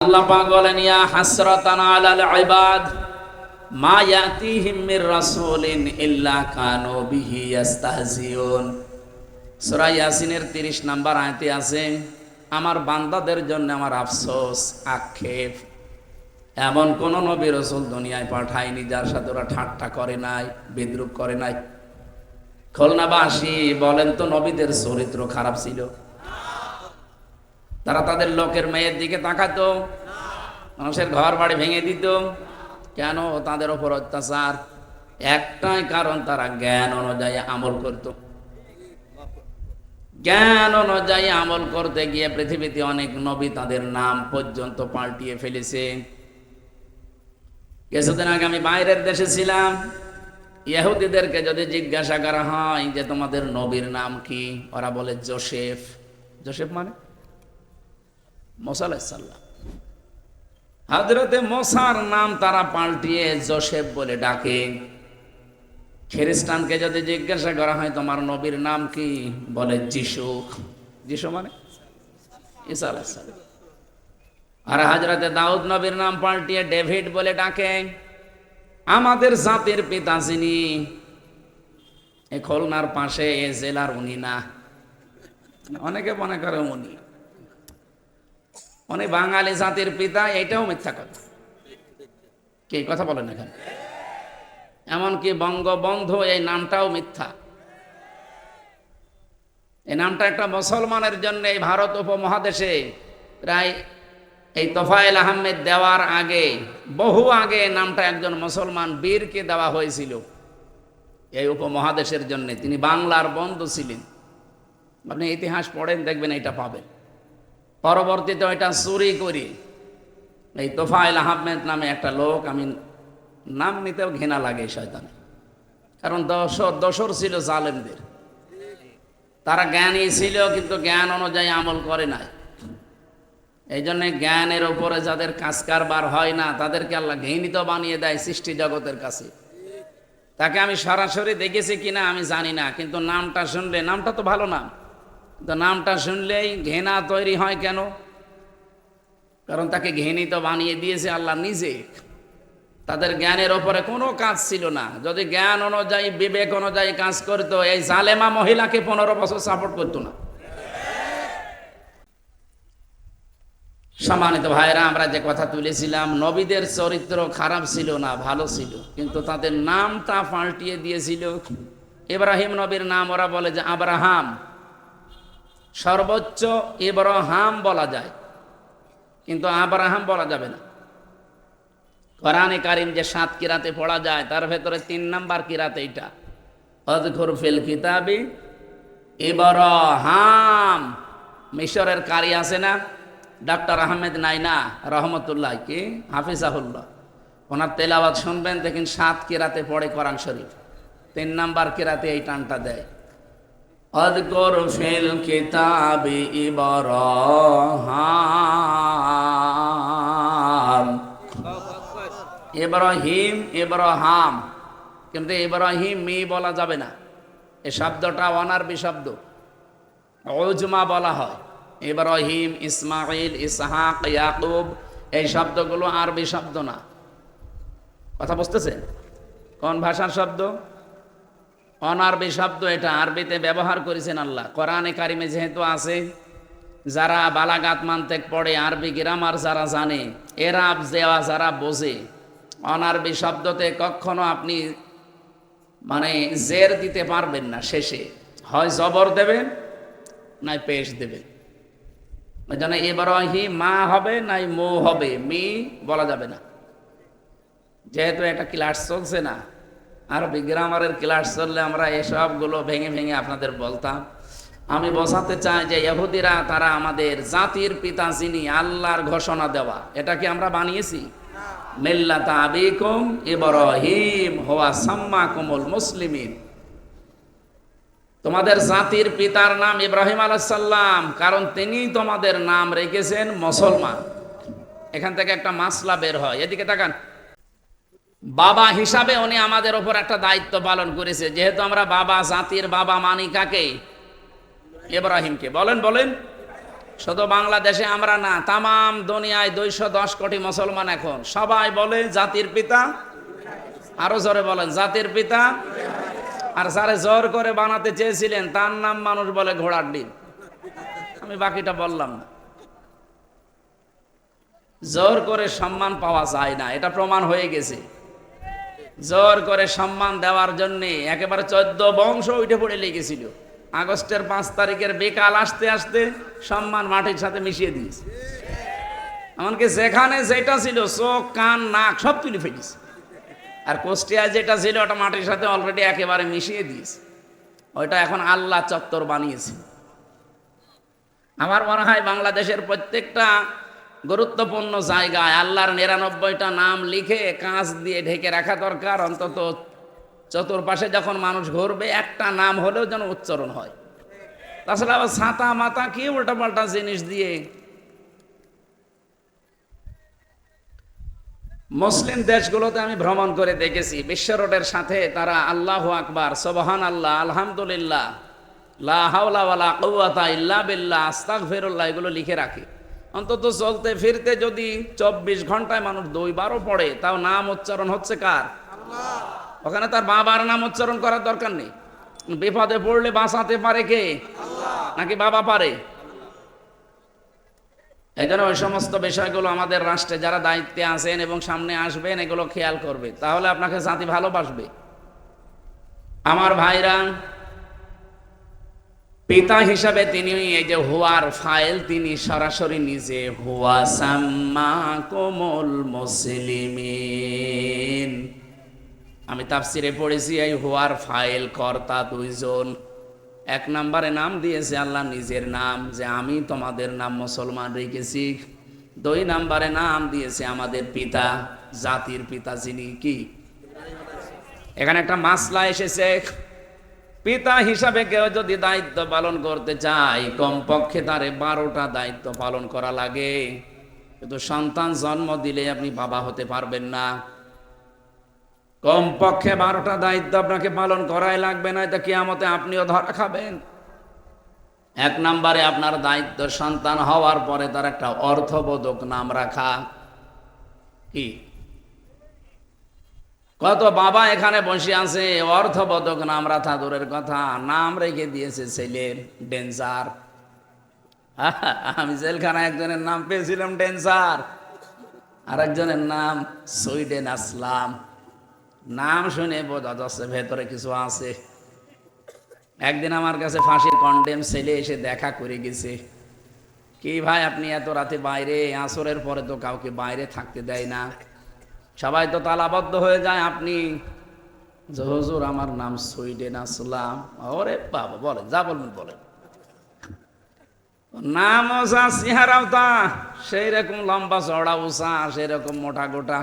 আল্লাহ পাক বলেন ইয়া হাসরাতান আলাল ইবাদ মা ইয়াতিহিম মির রাসূলিন ইল্লা কানু বিহি ইস্তাহজিউন। সূরা ইয়াসিনের 30 নম্বর আয়াতে আছে, আমার বান্দাদের জন্য আমার আফসোস, আক্ষেপ, এমন কোন নবী রাসূল দুনিয়ায় পাঠায়নি যার সাথে ওরা ঠাট্টা করে নাই, বিদ্রূপ করে নাই। খুলনাবাসী বলেন তো, নবীদের চরিত্র খারাপ ছিল? তারা তাদের লোকের মেয়ের দিকে তাকাতো, মানুষের ঘর বাড়ি ভেঙে দিত। কেন? তাদের ওপর অত্যাচার। একটাই কারণ, তারা জ্ঞান অনুযায়ী আমল করত। জ্ঞান অনুযায়ী আমল করতে গিয়ে পৃথিবীতে অনেক নবী তাদের নাম পর্যন্ত পাল্টিয়ে ফেলেছে। কিছুদিন আগে আমি বাইরের দেশে ছিলাম। ইহুদিদেরকে যদি জিজ্ঞাসা করা হয় যে তোমাদের নবীর নাম কি, ওরা বলে জোসেফ। জোসেফ মানে মুসা আলাইহিস সালাম। হযরতে মুসার নাম তারা পাল্টিয়ে জোসেফ বলে ডাকে। খ্রিস্টানকে যদি জিজ্ঞাসা করা হয় তোমার নবীর নাম কি, বলে যিশু। যিশু মানে ঈসা আলাইহিস সালাম। আর হযরতে দাউদ নবীর নাম পাল্টিয়ে ডেভিড বলে ডাকে। আমাদের জাতির পিতা যিনি, এই খুলনার পাশে এ জেলার উনি না। অনেকে মনে করে উনি বাঙালি জাতির পিতা, এটাও মিথ্যা কথা। কি কথা বলেন এখানে? এমনকি বঙ্গবন্ধু এই নামটাও মিথ্যা। এই নামটা একটা মুসলমানের জন্য এই ভারত উপমহাদেশে প্রায় এই তোফায়েল আহমেদ দেওয়ার আগে, বহু আগে নামটা একজন মুসলমান বীরকে দেওয়া হয়েছিল এই উপমহাদেশের জন্য। তিনি বাংলার বন্ধু ছিলেন। আপনি ইতিহাস পড়েন, দেখবেন এটা পাবেন। পরবর্তীতে ওইটা চুরি করি এই তোফায়েল আহমেদ নামে একটা লোক, আমি নাম নিতেও ঘৃণা লাগে শয়তানে, কারণ দোসর ছিল জালেমদের। তারা জ্ঞানী ছিল কিন্তু জ্ঞান অনুযায়ী আমল করে নাই। এই জন্য জ্ঞানের ওপরে যাদের কাজ কারবার হয় না, তাদেরকে আল্লাহ ঘৃণিত বানিয়ে দেয় সৃষ্টি জগতের কাছে। তাকে আমি সরাসরি দেখেছি কিনা আমি জানি না, কিন্তু নামটা শুনলে, নামটা তো ভালো নাম, তো নামটা শুনলেই ঘৃণা তৈরি হয়। কেন? কারণ তাকে ঘৃণিত বানিয়ে দিয়েছে আল্লাহ নিজে। তাদের জ্ঞানের ওপরে কোনো কাজ ছিল না। যদি জ্ঞান অনুযায়ী, বিবেক অনুযায়ী কাজ করতো, এই জালেমা মহিলাকে 15 বছর সাপোর্ট করতো না। সম্মানিত ভাইরা, আমরা যে কথা তুলেছিলাম, নবীদের চরিত্র খারাপ ছিল না, ভালো ছিল, কিন্তু তাদের নামটা পাল্টিয়ে দিয়েছিল। ইব্রাহিম নবীর নাম ওরা বলে যে আব্রাহাম, সর্বোচ্চ ইব্রাহাম বলা যায়, কিন্তু আব্রাহাম বলা যাবে না। কোরআনে কারিম যে 7 কিরাতে পড়া যায়, তার ভেতরে 3 নাম্বার কিরাত এইটা, আযকুর ফিল কিতাবি ইব্রাহাম। মিশরের কারি আছে না, ডক্টর আহমেদ নাইনা রহমতুল্লাহ, কি হাফিজাহুল্লাহ, ওনার তেলাওয়াত শুনবেন, দেখেন 7 কিরাতে পড়ে কোরআন শরীফ। 3 নাম্বার কিরাতে এই টানটা দেয়, আযকুর ফিল কিতাবি ইব্রাহাম। ইব্রাহিম, ইব্রাহাম, কিন্তু ইব্রাহিম মি বলা যাবে না। এই শব্দটা অনারবি শব্দ, উজমা বলা হয়। ইব্রাহিম, ইসমাইল, ইসহাক, ইয়াকুব, এই শব্দগুলো আরবি শব্দ না। কথা বুঝতেছেন? কোন ভাষার শব্দ? অনারবি শব্দ। এটা আরবিতে ব্যবহার করেছেন আল্লাহ। কোরআনে কারিমে যেহেতু আছে, যারা বালাগাত মানতেক পড়ে, আরবি গ্রামার যারা জানে, এরাব দেওয়া যারা বোঝে, অনারবি শব্দতে কখনো আপনি মানে জের দিতে পারবেন না। শেষে হয় জবর দেবেন, নাই পেশ দেবেন। ওই জন্য ইব্রাহিম মা হবে, নাই মো হবে, মি বলা যাবে না। যেহেতু একটা ক্লাস চলছে না, আরবি গ্রামারের ক্লাস চললে আমরা এসবগুলো ভেঙে ভেঙে আপনাদের বলতাম। আমি বোঝাতে চাই যে ইহুদিরা, তারা আমাদের জাতির পিতা যিনি, আল্লাহর ঘোষণা দেওয়া, এটা কি আমরা বানিয়েছি? মিল্লাতা আবিকুম ইব্রাহিম হুয়া সাম্মাকুমুল মুসলিমিন। তোমাদের জাতির পিতার নাম ইব্রাহিম আলাইহিস সালাম, কারণ তিনি তোমাদের নাম রেখেছেন মুসলমান। এখান থেকে একটা মাসলা বের হয়। এদিকে তাকান। বাবা হিসাবে উনি আমাদের ওপর একটা দায়িত্ব পালন করেছে। যেহেতু আমরা বাবা, জাতির বাবা মানি কাকে? ইব্রাহিমকে। বলেন বলেন, শুধু বাংলাদেশে আমরা না, তামাম দুনিয়ায় 210 কোটি মুসলমান এখন সবাই বলে জাতির পিতা। আরো জোরে বলেন, জাতির পিতা। আর যারা জোর করে বানাতে চেয়েছিলেন তার নাম মানুষ বলে ঘোড়ার ডিম। আমি বাকিটা বললাম না। জোর করে সম্মান পাওয়া যায় না, এটা প্রমাণ হয়ে গেছে। জোর করে সম্মান দেওয়ার জন্য একেবারে 14 বংশ উঠে পড়ে লেগেছিল। আগস্টের 5 তারিখের বিকাল আসতে আসতে সম্মান মাটির সাথে মিশিয়ে দিয়েছে। এমনকি যেখানে যেটা ছিল চোখ কান নাক সব তুলে ফেলেছে। আর কুষ্টিয়ায় যেটা ছিল ওটা মাটির সাথে অলরেডি একেবারে মিশিয়ে দিয়েছে। ওইটা এখন আল্লাহ চত্বর বানিয়েছে। আমার মনে হয় বাংলাদেশের প্রত্যেকটা গুরুত্বপূর্ণ জায়গায় আল্লাহর 99টা নাম লিখে কাঁচ দিয়ে ঢেকে রাখা দরকার। অন্তত চতুর্পাশে যখন মানুষ ঘুরবে একটা নাম হলেও যেন উচ্চারণ হয়। তাছাড়া আবার ছাতা মাতা কি উল্টাপাল্টা জিনিস দিয়ে। মুসলিম দেশগুলোতে আমি ভ্রমণ করে দেখেছি, বিশ্ব রোডের সাথে তারা আল্লাহু আকবার, সুবহান আল্লাহ, আলহামদুলিল্লাহ, লা হাওলা ওয়ালা কুওয়াতা ইল্লা বিল্লাহ, আস্তাগফিরুল্লাহ এগুলো লিখে রাখে। অন্তত চলতে ফিরতে যদি 24 ঘন্টায় মানুষ 2 বারও পড়ে, তাও নাম উচ্চারণ হচ্ছে কার? আল্লাহ। ওখানে তার বাবার নাম উচ্চারণ করার দরকার নেই। বিপদে পড়লে বাঁচাতে পারে কে? আল্লাহ। নাকি বাবা পারে? এই জন্য ওই সমস্ত বিষয়গুলো আমাদের রাষ্ট্রে যারা দায়িত্বে আছেন এবং সামনে আসবেন এগুলো খেয়াল করবে, তাহলে আপনাকে জাতি ভালোবাসবে। আমার ভাইরা, পিতা হিসাবে তিনি এই যে হুয়ার ফাইল, তিনি সরাসরি নিজে হুয়া সাম্মাকুমুল মুসলিমিন। আমি তাফসিরে পড়েছি এই হুয়ার ফাইল কর্তা 2 জন। 1 নম্বরে নাম দিয়েছে আল্লাহ নিজের নাম, যে আমি তোমাদের নাম মুসলমান রেখেছি। 2 নম্বরে নাম দিয়েছে আমাদের পিতা, জাতির পিতা যিনি কি। এখানে একটা মাসলা এসেছে, পিতা হিসাবে কেউ যদি দায়িত্ব পালন করতে চায় কমপক্ষে তারে 12টা দায়িত্ব পালন করা লাগে। কিন্তু সন্তান জন্ম দিলে আপনি বাবা হতে পারবেন না। কমপক্ষে 12টা দায়িত্ব আপনাকে পালন করাই লাগবে, না এটা কিয়ামতে আপনিও ধরা খাবেন। 1 নম্বরে আপনার দায়িত্ব সন্তান হওয়ার পরে তার একটা অর্থবোধক নাম রাখা। কি কত বাবা এখানে বসে আছে, অর্থবোধক নাম রাখা দূরের কথা, নাম রেখে দিয়েছে ছেলের ডেঞ্জার। আমি জেলখানায় একজনের নাম পেয়েছিলাম ডেঞ্জার, আর একজনের নাম সুইডেন আসলাম। নাম শুনে বোঝা যাচ্ছে ভেতরে কিছু আছে। একদিন আমার কাছে ফাঁসির কন্ডেম ছেলে এসে দেখা করে গেছে। কি ভাই আপনি এত রাতে বাইরে? আসরের পরে তো কাউকে বাইরে থাকতে দেয় না, সবাই তো তালাবদ্ধ হয়ে যায়, আপনি? হুজুর আমার নাম সুইডেন আসলাম। ওরে বাবা, বলেন যা বলবেন বলেন। নাম ওসা, চেহারাও তা সেই রকম লম্বা চড়া উষা, সেই রকম মোটা গোটা।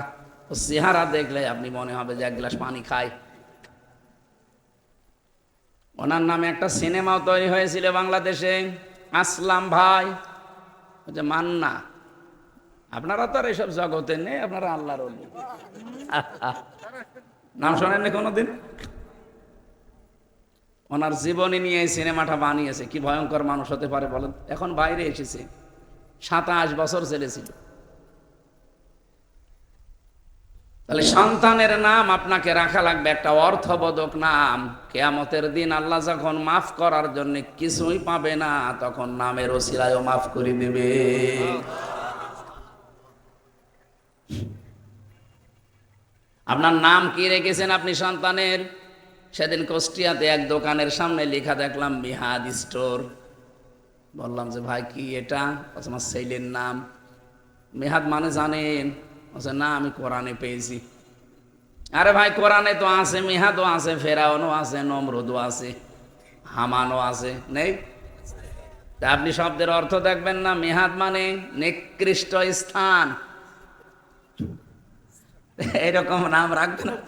চেহারা দেখলে আপনি মনে হবে যে 1 গ্লাস পানি খায়। ওনার নামে একটা সিনেমাও তৈরি হয়েছিল বাংলাদেশে, আসলাম ভাই, যে মান্না। আপনারা তো আর এইসব জগতে নেই, আপনারা আল্লাহর ওলি। নাম শোনেননি কোনোদিন? ওনার জীবনী নিয়ে এই সিনেমাটা বানিয়েছে। কি ভয়ঙ্কর মানুষ হতে পারে বলেন। এখন বাইরে এসেছে, 27 বছর ছেলে ছিল। তাহলে সন্তানের নাম আপনাকে রাখা লাগবে একটা অর্থবোধক নাম। কিয়ামতের দিন আল্লাহ যখন মাফ করার জন্য কিছুই পাবে না, তখন নামের ওসিলায়ও মাফ করে দেবে। আপনার নাম কি রেখেছেন আপনি সন্তানের? সেদিন কুষ্টিয়াতে এক দোকানের সামনে লেখা দেখলাম মিহাদ স্টোর। বললাম যে ভাই কি এটা? আমার ছেলের নাম। মিহাদ মানে জানেন? না আমি কোরআনে পেয়েছি। আরে ভাই কোরআনে তো আছে, মিহাদও আছে, ফেরাউনও আছে, নমরুদও আছে, হামানও আছে, নেই? তা আপনি শব্দের অর্থ দেখবেন না? মিহাদ মানে নিকৃষ্ট স্থান, এরকম নাম রাখবেন।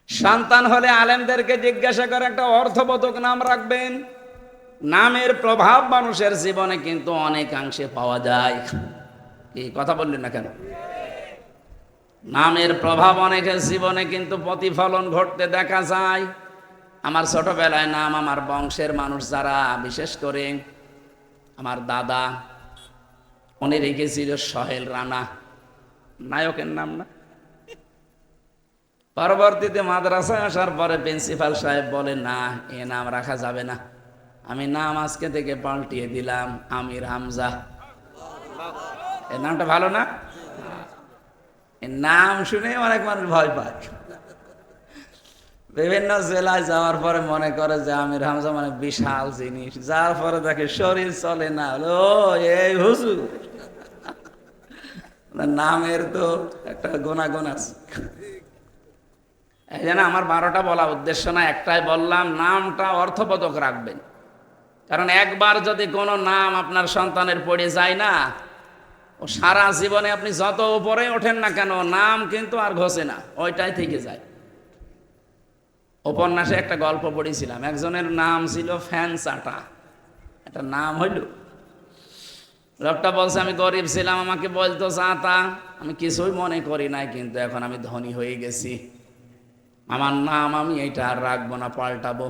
সন্তান হলে আলেমদেরকে জিজ্ঞাসা করে একটা অর্থবোধক নাম রাখবেন। নামের প্রভাব মানুষের জীবনে কিন্তু অনেকাংশে পাওয়া যায়। এই কথা বললেন না কেন? নামের প্রভাব অনেকের জীবনে কিন্তু প্রতিফলন ঘটতে দেখা যায়। আমার ছোটবেলায় নাম, আমার বংশের মানুষ যারা, বিশেষ করে আমার দাদা, উনি রেখেছিল সোহেল রানা, নায়কের নাম না। পরবর্তীতে মাদ্রাসায় আসার পরে প্রিন্সিপাল সাহেব বলে, না এ নাম রাখা যাবে না, আমি নাম আজকে থেকে পাল্টিয়ে দিলাম আমির হামজা। এর নামটা ভালো না? এর নাম শুনে অনেক মানুষ ভয় পায়। বিভিন্ন জেলায় যাওয়ার পরে মনে করে যে আমির হামজা মানে বিশাল জিনিস, যার পরে দেখে শরীর চলে না, ও এই হুজুর। নামের তো একটা গুণাগুণ আছে। এই জন্য আমার 12টা বলা উদ্দেশ্য না, একটাই বললাম, নামটা অর্থবোধক রাখবেন। কারণ একবার যদি কোনো নাম আপনার সন্তানের পড়ে যায় না, ও সারা জীবনে আপনি যত উপরে ওঠেন না কেন, নাম কিন্তু আর ঘষে না, ওইটাই থেকে যায়। উপন্যাসে একটা গল্প পড়েছিলাম, একজনের নাম ছিল ফ্যান চাটা। একটা নাম হইল, লোকটা বলছে আমি গরিব ছিলাম, আমাকে বলতো চাতা, আমি কিছুই মনে করি নাই, কিন্তু এখন আমি ধনী হয়ে গেছি, আমার নাম আমি এইটা আর রাখবো না, পাল্টাবো।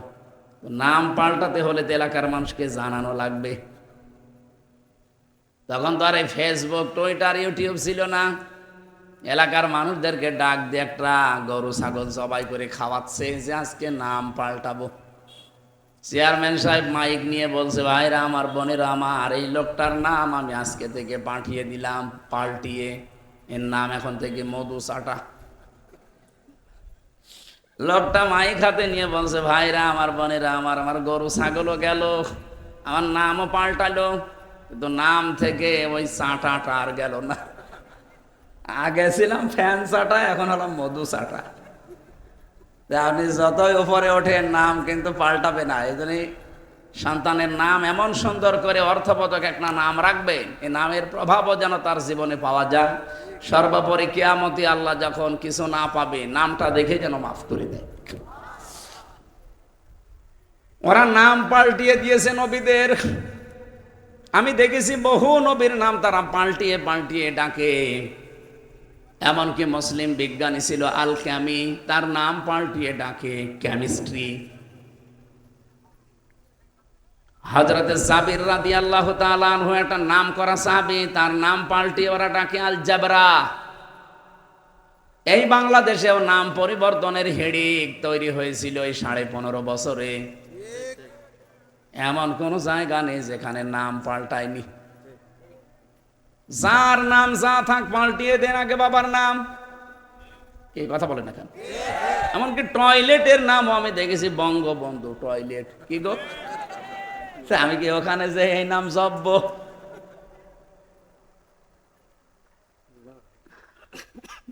নাম পাল্টাতে হলে তো এলাকার মানুষকে জানানো লাগবে। তখন তো আর এই ফেসবুক, টুইটার, ইউটিউব ছিল না। এলাকার মানুষদেরকে ডাক দিয়ে একটা গরু ছাগল জবাই করে খাওয়াচ্ছে যে আজকে নাম পাল্টাবো। চেয়ারম্যান সাহেব মাইক নিয়ে বলছে, ভাইরা আমার, বোনেরা আমার, এই লোকটার নাম আমি আজকে থেকে পাঠিয়ে দিলাম পাল্টিয়ে, এর নাম এখন থেকে মধু চাটা। লোকটা মাইক হাতে নিয়ে বলছে, ভাইরা আমার, বোনেরা আমার, আমার গরু ছাগলও গেল, আমার নামও পাল্টালো, কিন্তু নাম থেকে ওই চাটাটা আর গেল না। আগে ছিলাম ফ্যান চাটা, এখন হলাম মধু চাটা। আপনি যতই উপরে ওঠেন, নাম কিন্তু পাল্টাবে না। এই জন্যই সন্তানের নাম এমন সুন্দর করে অর্থবোধক একটা নাম রাখবেন, এই নামের প্রভাবও যেন তার জীবনে পাওয়া যায়। সর্বোপরি কিয়ামতে আল্লাহ যখন কিছু না পাবে, নামটা দেখে যেন মাফ করে দেয়। ওরা নাম পাল্টিয়ে দিয়েছে নবীদের। আমি দেখেছি বহু নবীর নাম তারা পাল্টিয়ে পাল্টিয়ে ডাকে। এমনকি মুসলিম বিজ্ঞানী ছিল আল ক্যামি, তার নাম পাল্টিয়ে ডাকে কেমিস্ট্রি। হযরতে জাবির রাদিয়াল্লাহু তাআলা আনহু একটা নাম করা সাহাবী, তার নাম পাল্টিয়ে ওরা ডাকে আল জাবরা। এই বাংলাদেশেও নাম পরিবর্তনের হেডিক তৈরি হয়েছিল এই 15.5 বছরে। এমন কোন জায়গা নেই যেখানে নাম পাল্টায়নি। যার নাম যা থাক পাল্টিয়ে দেন আগে বাবার নাম। এই কথা বলে না কেন? এমনকি টয়লেটের নামও আমি দেখেছি বঙ্গবন্ধু টয়লেট। কি গো, আমি কি ওখানে যে এই নাম জপব?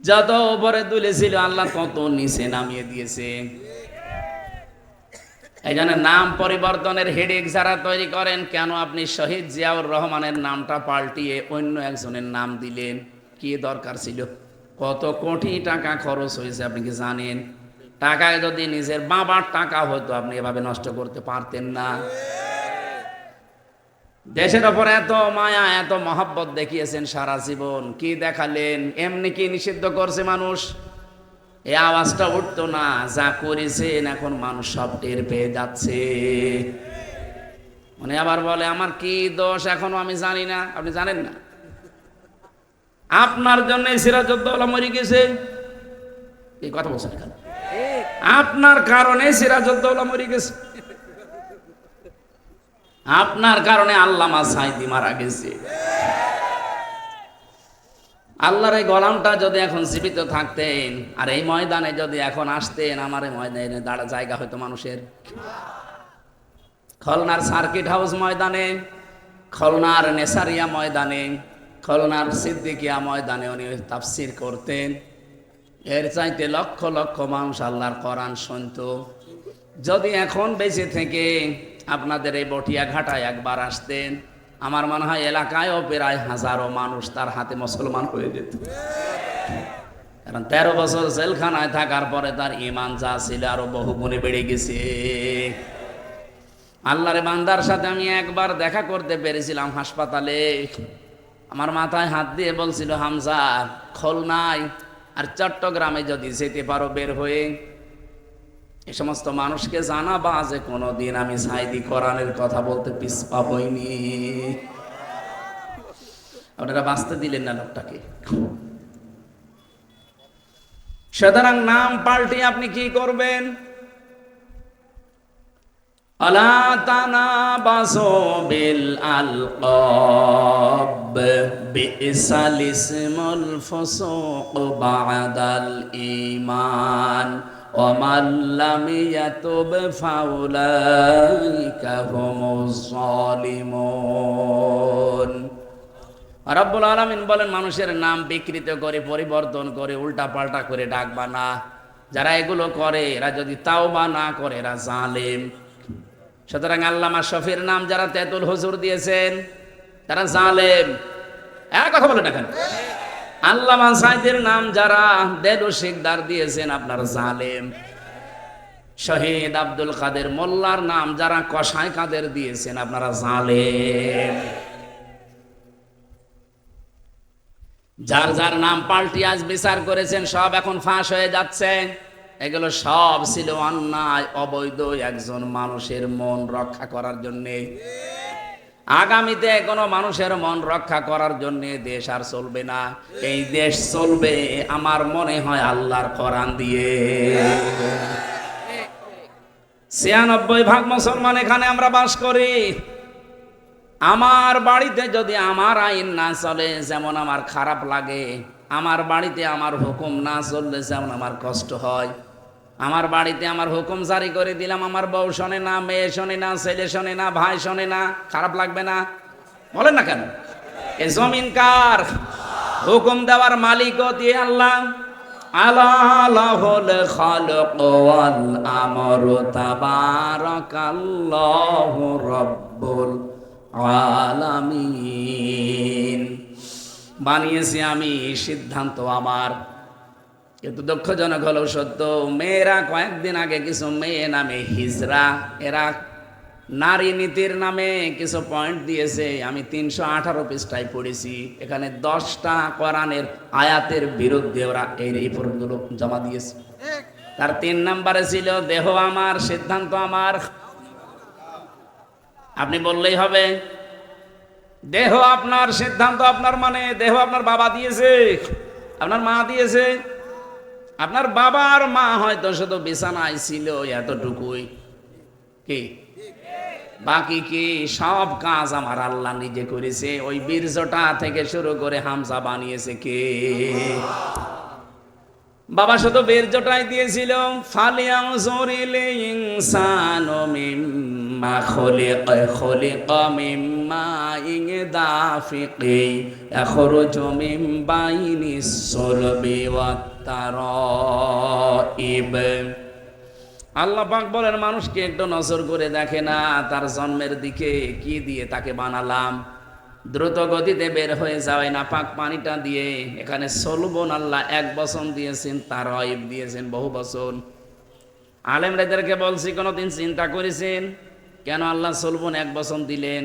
যত উপরে তুলেছিল আল্লাহ কত নিচে নামিয়ে দিয়েছে। এই জন্য নাম পরিবর্তনের হেডেক যারা তৈরি করেন, কেন আপনি শহীদ জিয়াউর রহমানের নামটা পাল্টিয়ে অন্য একজনের নাম দিলেন? কি দরকার ছিল? কত কোটি টাকা খরচ হয়েছে আপনি কি জানেন? টাকায় যদি নিজের বাবার টাকা হতো আপনি এভাবে নষ্ট করতে পারতেন না। দেশের ওপর এত মায়া, এত মহব্বত দেখিয়েছেন সারা জীবন, কি দেখালেন? এমনি কি নিষিদ্ধ করছে মানুষ? এই আওয়াজটা উঠতো না, যা করেছেন এখন মানুষ সব টের পেয়ে যাচ্ছে। মানে আবার বলে আমার কি দোষ এখনো আমি জানি না। আপনি জানেন না? আপনার জন্য সিরাজউদ্দৌলা মরে গেছে। এই কথা বলছেন কেন? আপনার কারণে সিরাজউদ্দৌলা মরে গেছে, আপনার কারণে আল্লামা সাঈদী মারা গেছে। আল্লাহর এই গোলামটা যদি এখন জীবিত থাকতেন আর এই ময়দানে যদি এখন আসতেন, আমার এই ময়দানে দাঁড়া জায়গা হয়তো মানুষের। খুলনার সার্কিট হাউস ময়দানে, খুলনার নেসারিয়া ময়দানে, খুলনার সিদ্দিকিয়া ময়দানে উনি তাফসীর করতেন। এর চাইতে লক্ষ লক্ষ মানুষ আল্লাহর কোরআন শুনতো। যদি এখন বেঁচে থেকে আপনাদের এই বটিয়া ঘাটায় একবার আসতেন, আমার মনে হয় এলাকায়ও প্রায় হাজারো মানুষ তার হাতে মুসলমান হয়ে যেত। কারণ 13 বছর জেলখানায় থাকার পরে তার ঈমান যা ছিল আরো বহুগুণে বেড়ে গেছে। আল্লাহর বান্দার সাথে আমি একবার দেখা করতে পেরেছিলাম হাসপাতালে। আমার মাথায় হাত দিয়ে বলছিল, হামজা, খুলনায় আর চট্টগ্রামে যদি যেতে পারো বের হয়ে, এই সমস্ত মানুষকে জানাবা যে কোনোদিন আমি সাইদি কোরআনের কথা বলতে পিছপা হইনি। আপনারা বাঁচতে দিলেন না লোকটাকে। সুতরাং নাম পাল্টে আপনি কি করবেন? আলা তানাবাসু বিল আলকাব বিইসাল ইসমুল ফুসুক বাদাল ঈমান ওয়া মান লাম ইয়াতুব ফাউলাইকা হুমুজ জালিমুন। রব্বুল আলামিন বলেন, মানুষের নাম বিকৃত করে, পরিবর্তন করে, উল্টা পাল্টা করে ডাকবা না। যারা এগুলো করে এরা যদি তাওবা না করে এরা জালেম। সুতরাং আল্লামা শফির নাম যারা তেতুল হুজুর দিয়েছেন তারা জালেম। এক কথা বলে দেখেন, আল্লামা সাইদের নাম যারা দেদু শিকদার দিয়েছেন আপনার জালেম। শহীদ আব্দুল কাদের মোল্লার নাম যারা কসাই কাদের দিয়েছেন আপনারা জালেম। যার যার নাম পাল্টি আজ বিচার করেছেন সব এখন ফাঁস হয়ে যাচ্ছে। এগুলো সব ছিল অন্যায়, অবৈধ, একজন মানুষের মন রক্ষা করার জন্য। আগামীতে কোনো মানুষের মন রক্ষা করার জন্য দেশ আর চলবে না। এই দেশ চলবে আমার মনে হয় আল্লাহর কোরআন দিয়ে। ৯৬% মুসলমান এখানে আমরা বাস করি। আমার বাড়িতে যদি আমার আইন না চলে যেমন আমার খারাপ লাগে, আমার বাড়িতে আমার হুকুম না চললে যেমন আমার কষ্ট হয়। আমার বাড়িতে আমার হুকুম জারি করে দিলাম, আমার বউ শোনে না, মেয়ে শোনে না, ছেলে শোনে না, ভাই শোনে না, খারাপ লাগবে না? বলেন না কেন? এ জমিন কার? হুকুম দেওয়ার মালিকও দিয়ে আল্লাহ। আলাহুল খালক ওয়াল আমরু তাবারাকাল্লাহু রাব্বুল আলামিন। বানিয়েছি আমি, সিদ্ধান্ত আমার। কিন্তু দুঃখজনক হলেও সত্য, মেয়েরা কয়েকদিন আগে কিছু মেয়ে নামে হিজরা, এরা নারী নীতির নামে কিছু পয়েন্ট দিয়েছে। আমি ৩১৮ পৃষ্ঠায় পড়েছি। এখানে 10টা কোরআনের আয়াতের বিরুদ্ধে ওরা এই রিপোর্টগুলো জমা দিয়েছে। তার 3 নম্বরে ছিল দেহ আমার, সিদ্ধান্ত আমার। আপনি বললেই হবে দেহ আপনার, সিদ্ধান্ত আপনার, মানে দেহ আপনার বাবা দিয়েছে, আপনার মা দিয়েছে। আপনার বাবা আর মা হয়তো শুধু বিছানায় ছিল এতটুকুই, কি বাকি কি সব কাজ আমার আল্লাহ নিজে করেছে। ওই বীর্যটা থেকে শুরু করে হামজা বানিয়েছে কে? বাবা শুধু বীর্যটাই দিয়েছিল। ফালিয়ানজুরিল ইনসানু মিম্মা খুলিকা মিম্মা দাফিকি ইয়াখরুজু মিন বাইনিস সুলবি ওয়াত তারাইব। আল্লাহ পাক বলেন, মানুষকে একটু নজর করে দেখে না তার জন্মের দিকে কি দিয়ে তাকে বানালাম। দ্রুত গতিতে বের হয়ে যাওয়াই না পাক পানিটা দিয়ে। এখানে সলবন আল্লাহ 1 বছর দিয়েছেন, তারাইব দিয়েছেন বহু বছর। আলেমরাদেরকে বলছি, কোনোদিন চিন্তা করেছেন কেন আল্লাহ সলবন 1 বছর দিলেন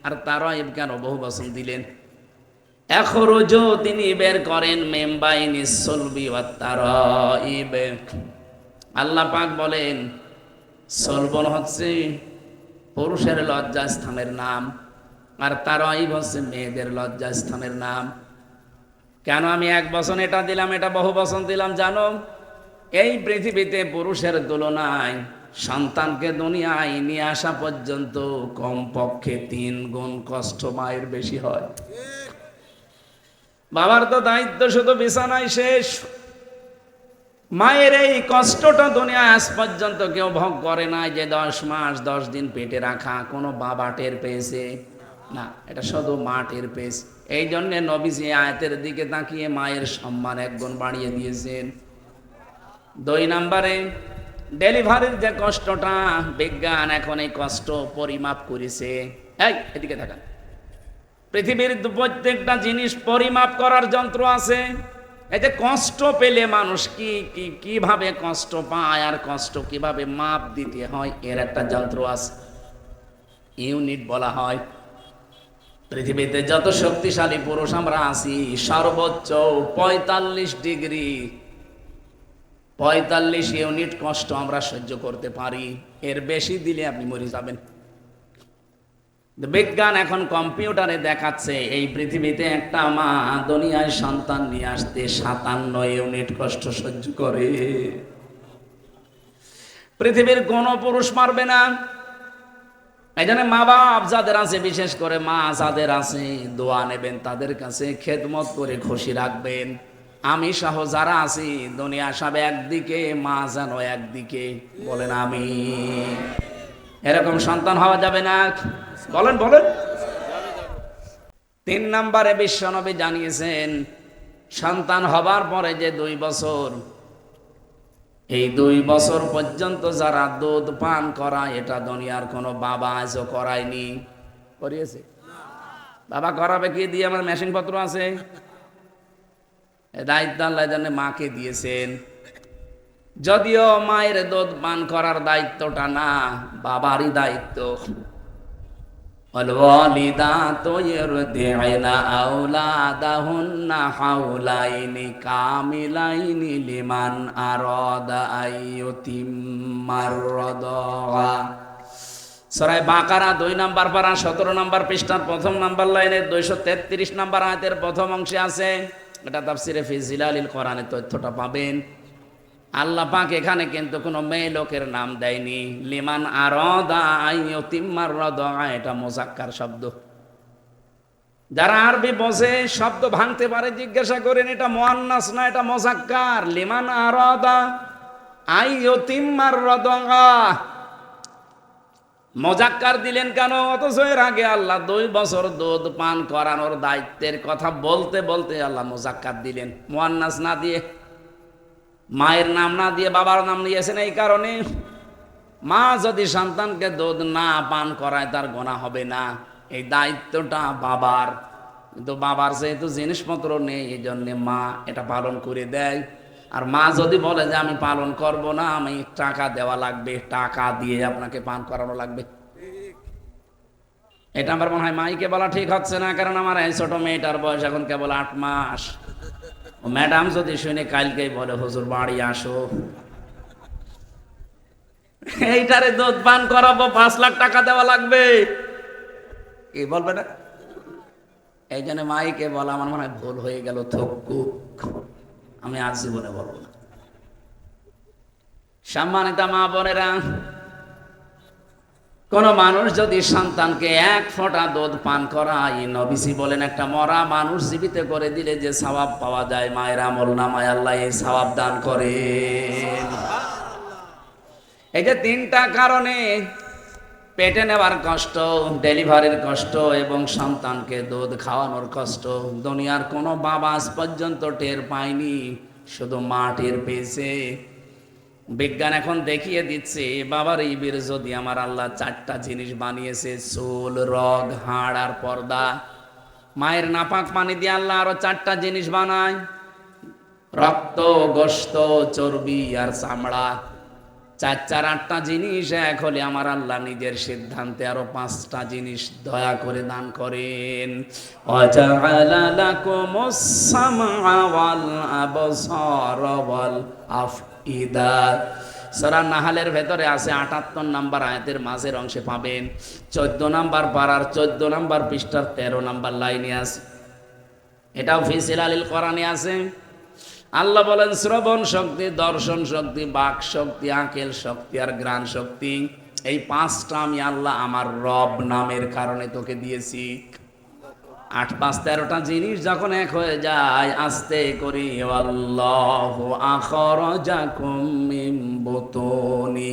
আর তারাইব কেন বহু বছর দিলেন? এখরুজু তিনি বের করেন মেমবাইনিস সলবি ওয়াত তারাইব। আল্লাহ পাক বলেন সলবন হচ্ছে পুরুষের লজ্জাস্থানের নাম আর তারাইব হচ্ছে মেয়েদের লজ্জাস্থানের নাম। কেন আমি 1 বছর এটা দিলাম, এটা বহু বছর দিলাম জানো? এই পৃথিবীতে পুরুষের তুলনায় সন্তানকে দুনিয়ায় নিয়ে আসা পর্যন্ত কমপক্ষে 3 গুণ কষ্ট মায়ের বেশি হয়। বাবার তো দায়িত্ব শুধু বিছানায় শেষ। মায়ের এই কষ্টটা দুনিয়ায় আজ পর্যন্ত কেউ ভোগ করে নাই। যে 10 মাস 10 দিন পেটে রাখা কোনো বাবা টের পেয়েছে না, এটা শুধু মা টের পেয়েছে। এই জন্যে নবীজি আয়াতের দিকে তাকিয়ে মায়ের সম্মান 1 গুণ বাড়িয়ে দিয়েছেন। 2 নম্বরে ডেলিভারির যে কষ্টটা, বিজ্ঞান এখন এই কষ্ট পরিমাপ করেছে। এই এদিকে থাকা, পৃথিবীর প্রত্যেকটা জিনিস পরিমাপ করার যন্ত্র আছে। এই যে কষ্ট পেলে মানুষ কিভাবে কষ্ট পায় আর কষ্ট কিভাবে মাপ দিতে হয় এর একটা যন্ত্র আছে, ইউনিট বলা হয়। পৃথিবীতে যত শক্তিশালী পুরুষ আমরা আছি, সর্বোচ্চ 45 ডিগ্রি 45 ইউনিট কষ্ট আমরা সহ্য করতে পারি, এর বেশি দিলে আপনি মরে যাবেন। বিজ্ঞান এখন কম্পিউটারে দেখাচ্ছে এই পৃথিবীতে একটা মা দুনিয়ায় সন্তান নিয়ে আসতে 57 ইউনিট কষ্ট সহ্য করে। পৃথিবীর কোন পুরুষ পারবে না। এই জন্য মা বাপ যাদের আছে, বিশেষ করে মা যাদের আছে, দোয়া নেবেন তাদের কাছে, খেদমত করে খুশি রাখবেন। আমি সহ যারা আছি, দুনিয়া সব একদিকে, মা যেন একদিকে, বলেন আমি। এরকম সন্তান হওয়া যাবে না, বলেন বলেন। 3 নম্বরে বিশ্বনবী জানিয়েছেন, সন্তান হবার পরে যে 2 বছর, এই 2 বছর পর্যন্ত যারা দুধ পান করা, এটা দুনিয়ার কোনো বাবা আজও করায়নি। করিয়েছে? বাবা করাবে কি দিয়ে? আমার মেশিন পত্র আছে। দায়িত্ব আল্লাহ জানে মাকে দিয়েছেন। যদিও মায়ের দুধ পান করার দায়িত্বটা না, বাবারই দায়িত্ব। ওয়ালিদাতু ইরদি'না আওলাদাহুন্না হাওলাইনি কামিলাইনি লিমান আরাদা আইয়ুতিম্মার রাদা। সূরা বাকারা 2 নম্বর পারা 17 নম্বর পৃষ্ঠার 1ম নম্বর লাইনে 233 নম্বর আয়াতের প্রথম অংশে আছে। এটা তাফসিরে ফি জিলালিল কোরআনে তথ্যটা পাবেন। আল্লাহ পাক এখানে কিন্তু কোনো মেয়ে লোকের নাম দেয়নি। লিমান আরাদা আইয়ুতিম্মার রাদা, এটা মুযাক্কার শব্দ। যারা আরবি বোঝে, শব্দ ভাঙতে পারে, জিজ্ঞাসা করেন এটা মুআন্নাস না এটা মুযাক্কার। লিমান আরাদা আইয়ুতিম্মার রাদা, মুযাক্কার দিলেন কেন? অথচ এর আগে আল্লাহ 2 বছর দুধ পান করানোর দায়িত্বের কথা বলতে বলতে আল্লাহ মুযাক্কার দিলেন, মুআন্নাস না দিয়ে, মায়ের নাম না দিয়ে বাবার নাম নিয়েছেন। এই কারণে মা যদি সন্তানকে দুধ না পান করায় তার গুনাহ হবে না, এই দায়িত্বটা বাবার। কিন্তু বাবার যেহেতু জিনিসপত্র নেই, এই জন্য মা এটা পালন করে দেয়। আর মা যদি বলে যে আমি পালন করব না, আমি টাকা দেওয়া লাগবে, টাকা দিয়ে আপনাকে পান করানো লাগবে, এটা আমার মনে হয় মাইকে বলা ঠিক হচ্ছে না। কারণ আমার এই ছোট মেয়েটার বয়স এখন কেবল 8 মাস। ও ম্যাডাম যদি শুনে কালকেই বলে হুজুর বাড়ি আসো, এইটারে দুধ পান করাবো, 5 লাখ টাকা দেওয়া লাগবে, কি বলবে না? এই জন্য মাইকে বলা আমার মনে হয় ভুল হয়ে গেল, থকুক, আমি আজ জীবনে বলবো না। সম্মানিত মা বোনেরা, কোন মানুষ যদি সন্তানকে 1 ফোঁটা দুধ পান করায়, নবীজি বলেন একটা মরা মানুষ জীবিত করে দিলে যে সওয়াব পাওয়া যায়, মায়ের আমল নামায় আল্লাহ এই সওয়াব দান করেন। এই যে 3টা কারণে, পেটে নেওয়ার কষ্ট, ডেলিভারির কষ্ট এবং সন্তানকে দুধ খাওয়ানোর কষ্ট, দুনিয়ার কোনো বাবা আজ পর্যন্ত টের পায়নি, শুধু মা টের পেয়েছে। বিজ্ঞান এখন দেখিয়ে দিচ্ছে, বাবার এই বীর যদি আমার আল্লাহ 4টা জিনিস বানিয়েছে, চুল, রগ, হাড় আর পর্দা। মায়ের নাপাক পানি দিয়ে আল্লাহ আরো 4টা জিনিস বানায়, রক্ত, গোশত, চর্বি আর চামড়া। 4 4 8টা জিনিস এক হলে আমার আল্লাহ নিজের সিদ্ধান্তে আরো 5টা জিনিস দয়া করে দান করেন। ওয়াজআলা লাকুমুস সামআ ওয়াল আবসারা ওয়াল আফইদা। সূরা নাহলের ভেতরে আছে 78 নম্বর আয়াতের মাঝের অংশে পাবেন। 14 নম্বর পারার 14 নম্বর পৃষ্ঠার 13 নম্বর লাইনে আছে। এটাও ফি জিলালিল কোরআনে আছে। আল্লাহ বলেন শ্রবণ শক্তি, দর্শন শক্তি, বাক শক্তি, আকেল শক্তি আর ঘ্রাণ শক্তি, এই 5টা আমি আল্লাহ আমার রব নামের কারণে তোকে দিয়েছি। 8 5 13টা জিনিস যখন এক হয়ে যায়, আস্তে করি আল্লাহু আখরাজাকুম মিন বুতুনি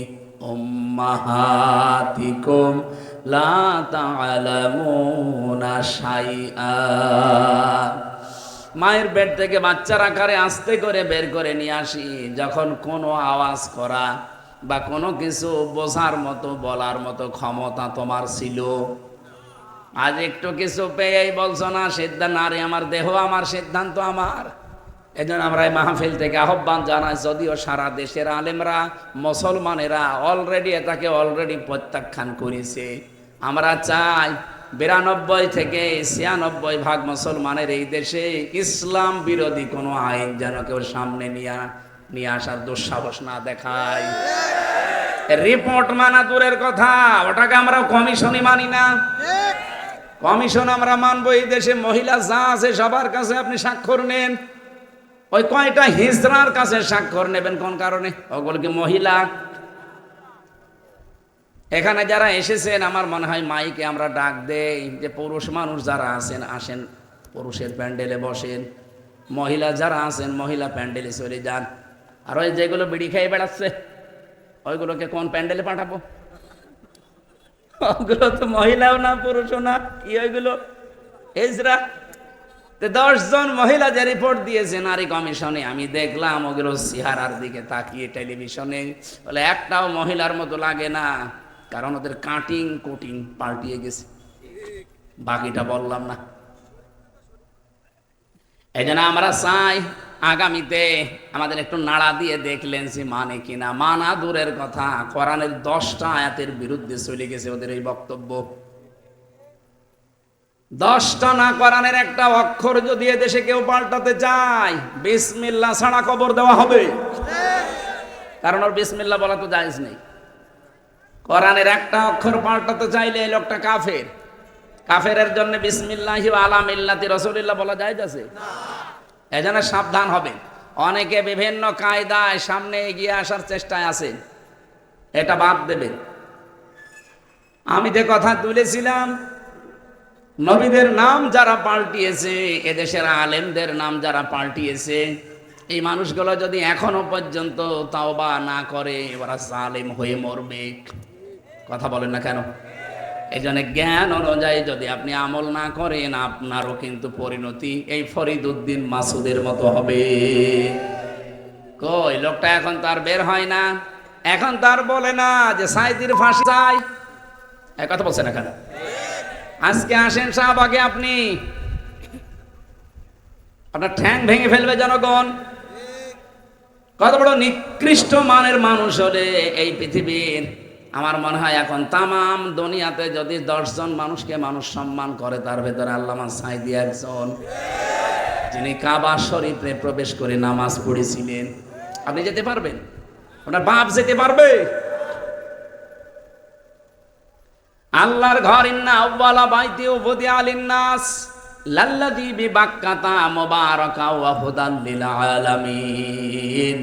উম্মাহাতিকুম লা তা'লামুনা শাইআ। মায়ের পেট থেকে বাচ্চার আকারে আস্তে করে বের করে নিয়ে আসি, যখন কোনো আওয়াজ করা বা কোনো কিছু বোঝার মতো, বলার মতো ক্ষমতা তোমার ছিল। আজ একটু কিছু পেয়েই বলছো না সিদ্ধান্ত, আরে আমার দেহ আমার সিদ্ধান্ত আমার। এজন্য আমরা এই মাহফিল থেকে আহ্বান জানাই, যদিও সারা দেশের আলেমরা, মুসলমানেরা অলরেডি এটাকে প্রত্যাখ্যান করেছে, আমরা চাই 92 থেকে 96% মুসলমানের এই দেশে ইসলাম বিরোধী কোনো আইন যেন কেউ সামনে নিয়ে নিয়ে আসার দুঃসাহস না দেখায়। রিপোর্ট মানা দূরের কথা, ওটাকে আমরা কমিশনই মানি না। কমিশন আমরা মানবো। এই দেশে মহিলা যা আছে সবার কাছে আপনি স্বাক্ষর নেন। ওই কয়টা হিজড়ার কাছে স্বাক্ষর নেবেন কোন কারণে? ওগুলো কি মহিলা? এখানে যারা এসেছেন আমার মনে হয় মাইকে আমরা ডাক দেই যে পুরুষ মানুষ যারা আছেন আসেন, পুরুষের প্যান্ডেলে বসেন, মহিলা যারা আছেন মহিলা প্যান্ডেলে চলে যান। আর ওই যেগুলো বিড়ি খেয়ে বেড়াচ্ছে ওইগুলোকে কোন প্যান্ডেলে পাঠাবো? ওগুলো তো মহিলাও না পুরুষও না, কি ওইগুলো হিজড়া। 10 জন মহিলা যে রিপোর্ট দিয়েছে নারী কমিশনে, আমি দেখলাম ওগুলো চেহারার দিকে তাকিয়ে টেলিভিশনে, বলে একটাও মহিলার মতো লাগে না, কারণ ওদের কাটিং কোটিং পাল্টিয়ে গেছে। বাকিটা বললাম না। এই জন্য আমরা চাই আগামীতে আমাদের একটু নাড়া দিয়ে দেখলেন যে মানে কিনা। মানা দূরের কথা, কোরআনের 10টা আয়াতের বিরুদ্ধে চলে গেছে ওদের এই বক্তব্য। 10টা না, কোরআনের একটা অক্ষর যদি এদেশে কেউ পাল্টাতে চায় বিসমিল্লাহ ছাড়া কবর দেওয়া হবে। কারণ ওর বিসমিল্লাহ বলা তো জায়েজ নেই। কোরআনের একটা অক্ষর পাল্টাতে চাইলে এই লোকটা কাফের। কাফেরের জন্য বিসমিল্লাহি ওয়া আলা মিল্লাতি রাসূলিল্লাহ বলা জায়েজ আছে? এজন্য সাবধান হবে। অনেকে বিভিন্ন কায়দায় সামনে এগিয়ে আসার চেষ্টায় আছে, এটা বাদ দেবেন। আমি যে কথা তুলেছিলাম, নবীদের নাম যারা পাল্টিয়েছে, এদেশের আলেমদের নাম যারা পাল্টিয়েছে, এই মানুষগুলো যদি এখনো পর্যন্ত তাওবা না করে ওরা জালেম হয়ে মরবে। কথা বলেন না কেন? এই জন্য জ্ঞান অনুযায়ী যদি আপনি আমল না করেন আপনারও কিন্তু পরিণতি এই ফরিদ উদ্দিন মাসুদের মতো হবে। কই লোকটা এখন তার বের হয় না, এখন তার বলে না যে সাইদির ফাঁসি চাই। এই কথা বলছে না কেন? আজকে আসেন শাহবাগে, আপনি আপনার ঠ্যাং ভেঙে ফেলবে জনগণ। কত বড় নিকৃষ্ট মানের মানুষ হলে এই পৃথিবীর, আমার মনে হয় এখন তামাম দুনিয়াতে যদি 10 জন মানুষকে মানুষ সম্মান করে তার ভেতরে আল্লামা সাঈদী একজন, যিনি কাবা শরীফে প্রবেশ করে নামাজ পড়েছিলেন। আপনি যেতে পারবেন? আপনার বাপ যেতে পারবে? আল্লাহর ঘর, ইন্না আউওয়ালা বাইতি উযিয়া লিন-নাস লাল্লাযী বিবাক্কাতা মুবারাকা ওয়া হুদাল লিল আলামিন।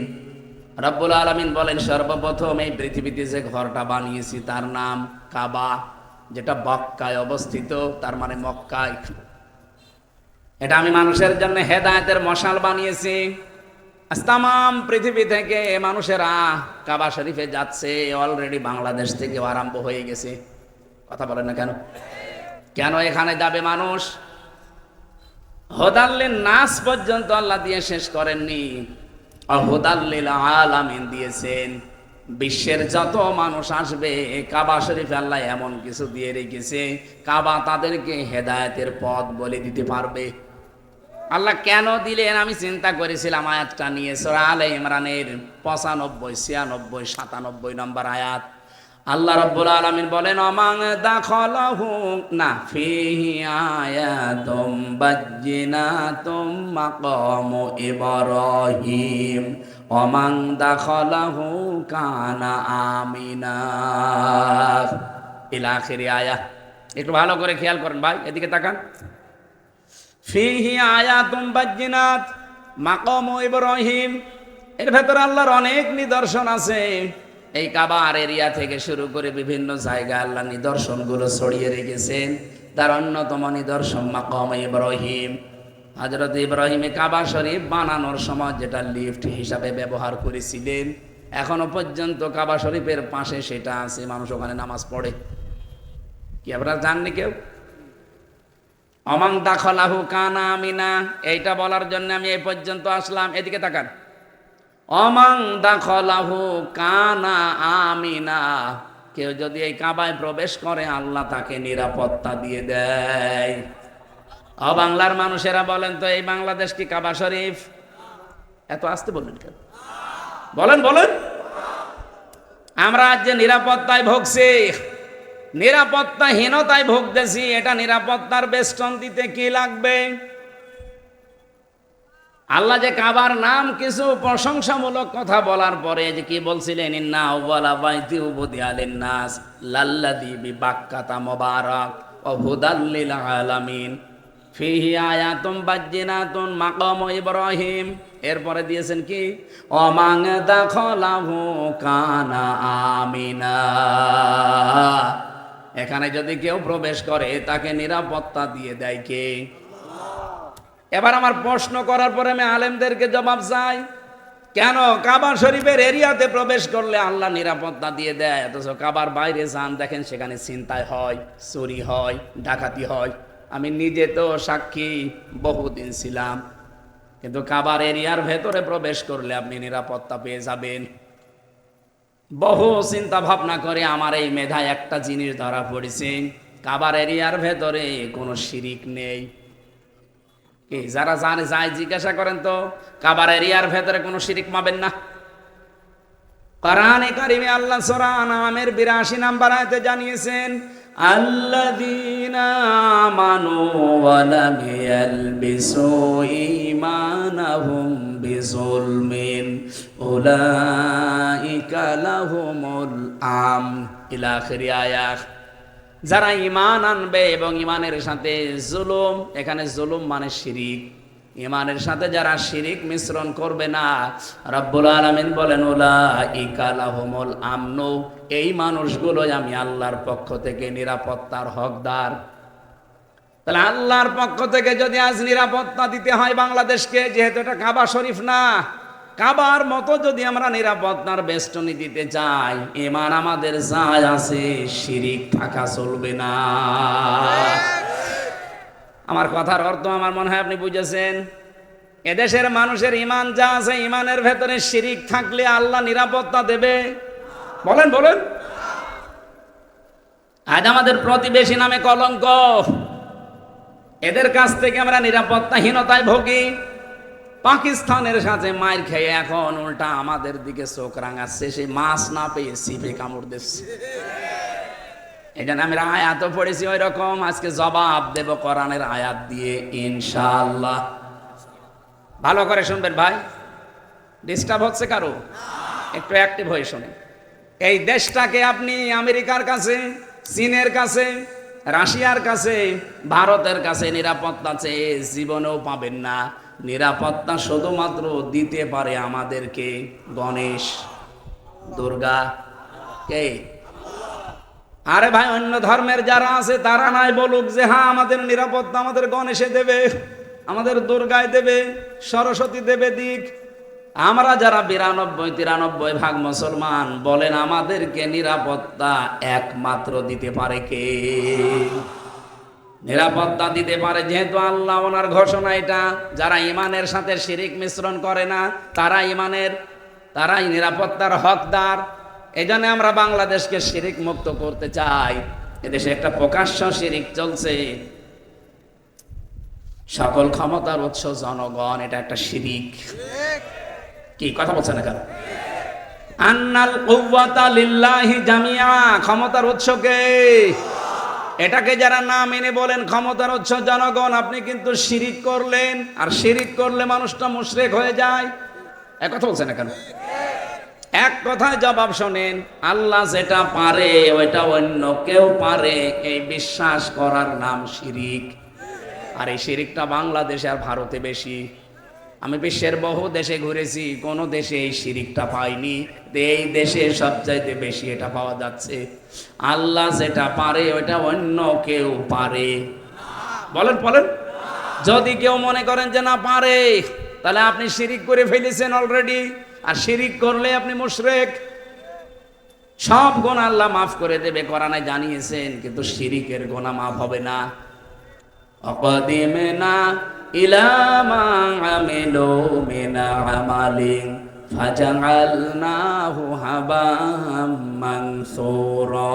রব্বুল আলামিন বলেন সর্বপ্রথম এই পৃথিবীতে যে ঘরটা বানিয়েছি তার নাম কাবা, যেটা মক্কায় অবস্থিত, তার মানে মক্কায়। এটা আমি মানুষের জন্য হেদায়েতের মশাল বানিয়েছি। আজ তামাম পৃথিবী থেকে মানুষেরা কাবা শরীফে যাচ্ছে, অলরেডি বাংলাদেশ থেকেও আরম্ভ হয়ে গেছে। কথা বলেন না কেন? কেন এখানে যাবে মানুষ? হুদাল্লিন নাস পর্যন্ত আল্লাহ দিয়ে শেষ করেননি, হুদাল্লিল আলামিন দিয়েছেন। বিশ্বের যত মানুষ আসবে কাবা শরীফে আল্লাহ এমন কিছু দিয়ে রেখেছে, কাবা তাদেরকে হেদায়েতের পথ বলে দিতে পারবে। আল্লাহ কেন দিলেন আমি চিন্তা করেছিলাম আয়াতটা নিয়ে, সূরা আলে ইমরানের 95, 96, 97 নম্বর আয়াত। আল্লাহ রাব্বুল আলামিন বলেন অমান দাখালাহু না ফিহি আয়াতুম বাজ্জিনাতুম মাকামু ইব্রাহিম অমান দাখালাহু কানা আমিনা ইলা আখিরি আয়াত। একটু ভালো করে খেয়াল করেন ভাই, এদিকে তাকান। ফিহি আয়াতুম বাজ্জিনাত মাকামু ইব্রাহিম, এর ভেতরে আল্লাহর অনেক নিদর্শন আছে। এই কাবার এরিয়া থেকে শুরু করে বিভিন্ন জায়গায় আল্লাহ নিদর্শনগুলো ছড়িয়ে রেখেছেন। তার অন্যতম নিদর্শন মাকাম ইব্রাহিম। হযরত ইব্রাহিমে কাবা শরীফ বানানোর সময় যেটা লিফট হিসাবে ব্যবহার করেছিলেন, এখনো পর্যন্ত কাবা শরীফের পাশে সেটা আছে, মানুষ ওখানে নামাজ পড়ে। কি আপনারা জাননি কেউ? অমান দাখালাহু কানা আমিনা, এইটা বলার জন্য আমি এই পর্যন্ত আসলাম। এদিকে তাকান। অমান দাখালাহু কানা আমিনা, কেউ যদি এই কাবায় প্রবেশ করে আল্লাহ তাকে নিরাপত্তা দিয়ে দেয়। বাংলার মানুষেরা বলেন তো, এই বাংলাদেশ কি কাবা শরীফ? এত আসতে বললেন কেন? বলেন বলেন। আমরা আজ যে নিরাপত্তায় ভুগছি, নিরাপত্তাহীনতায় ভুগতেছি, এটা নিরাপত্তার বেষ্টন দিতে কি লাগবে? আল্লাহ যে কাবার নাম কিছু প্রশংসামূলক কথা বলার পরে যে কি বলছিলেন, ইন্না আউওয়ালা বাইতি উবুদিয়া লিন-নাস লাল্লাযী বিবাক্কাতা মুবারাক ওয়া হুদাল লিল আলামিন ফিহি আয়াতুম বাজ্জিনাতুন মাকামু ইব্রাহিম। এরপরে দিয়েছেন কি, ওয়ামান দাখালাহু কানা আমিনা। এখানে যদি কেউ প্রবেশ করে তাকে নিরাপত্তা দিয়ে দেয় কে? এবার আমার প্রশ্ন করার পরে আমি আলেমদেরকে জবাব চাই, কেন কাবা শরীফের এরিয়াতে প্রবেশ করলে আল্লাহ নিরাপত্তা দিয়ে দেয়, অথচ কাবার বাইরে যান দেখেন সেখানে ছিনতাই হয়, চুরি হয়, ডাকাতি হয়? আমি নিজে তো সাক্ষী, বহুদিন ছিলাম। কিন্তু কাবার এরিয়ার ভেতরে প্রবেশ করলে আপনি নিরাপত্তা পেয়ে যাবেন। বহু চিন্তা ভাবনা করে আমার এই মেধায় একটা জিনিস ধরা পড়েছে, কাবার এরিয়ার ভেতরে কোনো শিরিক নেই। কি যারা জানে যায় জিজ্ঞাসা করেন তো, কাবার এরিয়ার ভেতরে কোনো শিরিক পাবেন না? কোরআনে কারিমে আল্লাহ সূরা আনআমের ৮২ নম্বর আয়াতে জানিয়েছেন, আল্লাযীনা আমানু ওয়া লাম ইয়ালবিসু ঈমানাহুম বিযুলমিন উলাইকা লাহুমুল আমন ইলা আখিরি আয়াত। যারা ঈমান আনবে এবং ঈমানের সাথে জুলুম, এখানে জুলুম মানে শিরিক, ঈমানের সাথে যারা শিরিক মিশ্রণ করবে না, রব্বুল আলামিন বলেন উলাইকা লাহুমুল আমন, এই মানুষগুলোই আমি আল্লাহর পক্ষ থেকে নিরাপত্তার হকদার। তাহলে আল্লাহর পক্ষ থেকে যদি আজ নিরাপত্তা দিতে হয় বাংলাদেশকে, যেহেতু এটা কাবা শরীফ না, কাবার মতো যদি আমরা নিরাপত্তার বেষ্টনী দিতে চাই, ঈমান আমাদের যায় আছে, শিরিক থাকা চলবে না। আমার কথার অর্থ আমার মনে হয় আপনি বুঝেছেন। এদেশের মানুষের ঈমান যা আছে, ঈমানের ভেতরে শিরিক থাকলে আল্লাহ নিরাপত্তা দেবে? বলেন বলেন। আজ আমাদের প্রতিবেশী নামে কলঙ্ক, এদের কাছ থেকে আমরা নিরাপত্তাহীনতায় ভোগী। পাকিস্তানের সাথে মাইর খেয়ে এখন উল্টা আমাদের দিকে চোখ রাঙাচ্ছে, সেই মাছ না পেয়ে সিপে কামড় দিচ্ছে। এটা আমি আয়াত পড়েছি ওই রকম, আজকে জবাব দেব কোরআনের আয়াত দিয়ে ইনশাআল্লাহ। ভালো করে শুনবেন ভাই, ডিস্টার্ব হচ্ছে কারো? একটু অ্যাক্টিভ হয়ে শুনে। এই দেশটাকে আপনি আমেরিকার কাছে, চীনের কাছে, রাশিয়ার কাছে, ভারতের কাছে নিরাপত্তা চেয়ে জীবনেও পাবেন না। নিরাপত্তা শুধুমাত্র দিতে পারে আমাদেরকে গণেশ, দুর্গা। কে? আরে ভাই, অন্য ধর্মের যারা আছে তারা নাই বলুক যে হ্যাঁ আমাদের নিরাপত্তা আমাদের গণেশে দেবে, আমাদের দুর্গায় দেবে, সরস্বতী দেবে দিক। আমরা যারা ৯২-৯৩ ভাগ মুসলমান, বলেন আমাদেরকে নিরাপত্তা একমাত্র দিতে পারে কে? নিরাপত্তা দিতে পারে যেহেতু আল্লাহ, ওনার ঘোষণা এটা, যারা ঈমানের সাথে শিরিক মিশ্রণ করে না তারাই নিরাপত্তার হকদার। এই জন্য আমরা বাংলাদেশকে শিরিক মুক্ত করতে চাই। এদেশে একটা প্রকাশ্য শিরিক চলছে, সকল ক্ষমতার উৎস জনগণ, এটা একটা শিরিক। কি কথা বলছেন না কেন? আন্নাল কুওয়াতা লিল্লাহি জামিআ, ক্ষমতার উৎস কে? এটাকে যারা না মেনে বলেন ক্ষমতার উৎস জনগণ, আপনি কিন্তু শিরিক করলেন। আর শিরিক করলে মানুষটা মুশরিক হয়ে যায়। এক কথা বলছেন না কেন? এক কথায় জবাব শোনেন, আল্লাহ যেটা পারে ওইটা অন্য কেউ পারে, এই বিশ্বাস করার নাম শিরিক। আর এই শিরিকটা বাংলাদেশে আর ভারতে বেশি। আমি বিশ্বের বহু দেশে ঘুরেছি, কোনো দেশে এই শিরিকটা পাইনি, এই দেশে সবচাইতে বেশি এটা পাওয়া যাচ্ছে। আল্লাহ যেটা পারে ওইটা অন্য কেউ পারে। বলেন বলেন। যদি কেউ মনে করেন যে না পারে, তাহলে আপনি শিরিক করে ফেলেছেন অলরেডি। আর শিরিক করলে আপনি মুশরিক। সব গুনাহ আল্লাহ মাফ করে দেবে, কোরআনে জানিয়েছেন, কিন্তু শিরিকের গুনাহ মাফ হবে না। অকদিমনা ইলা মা আমিলু মিন আমালিন ফাজআলনাহু হাবাম মানসুরা।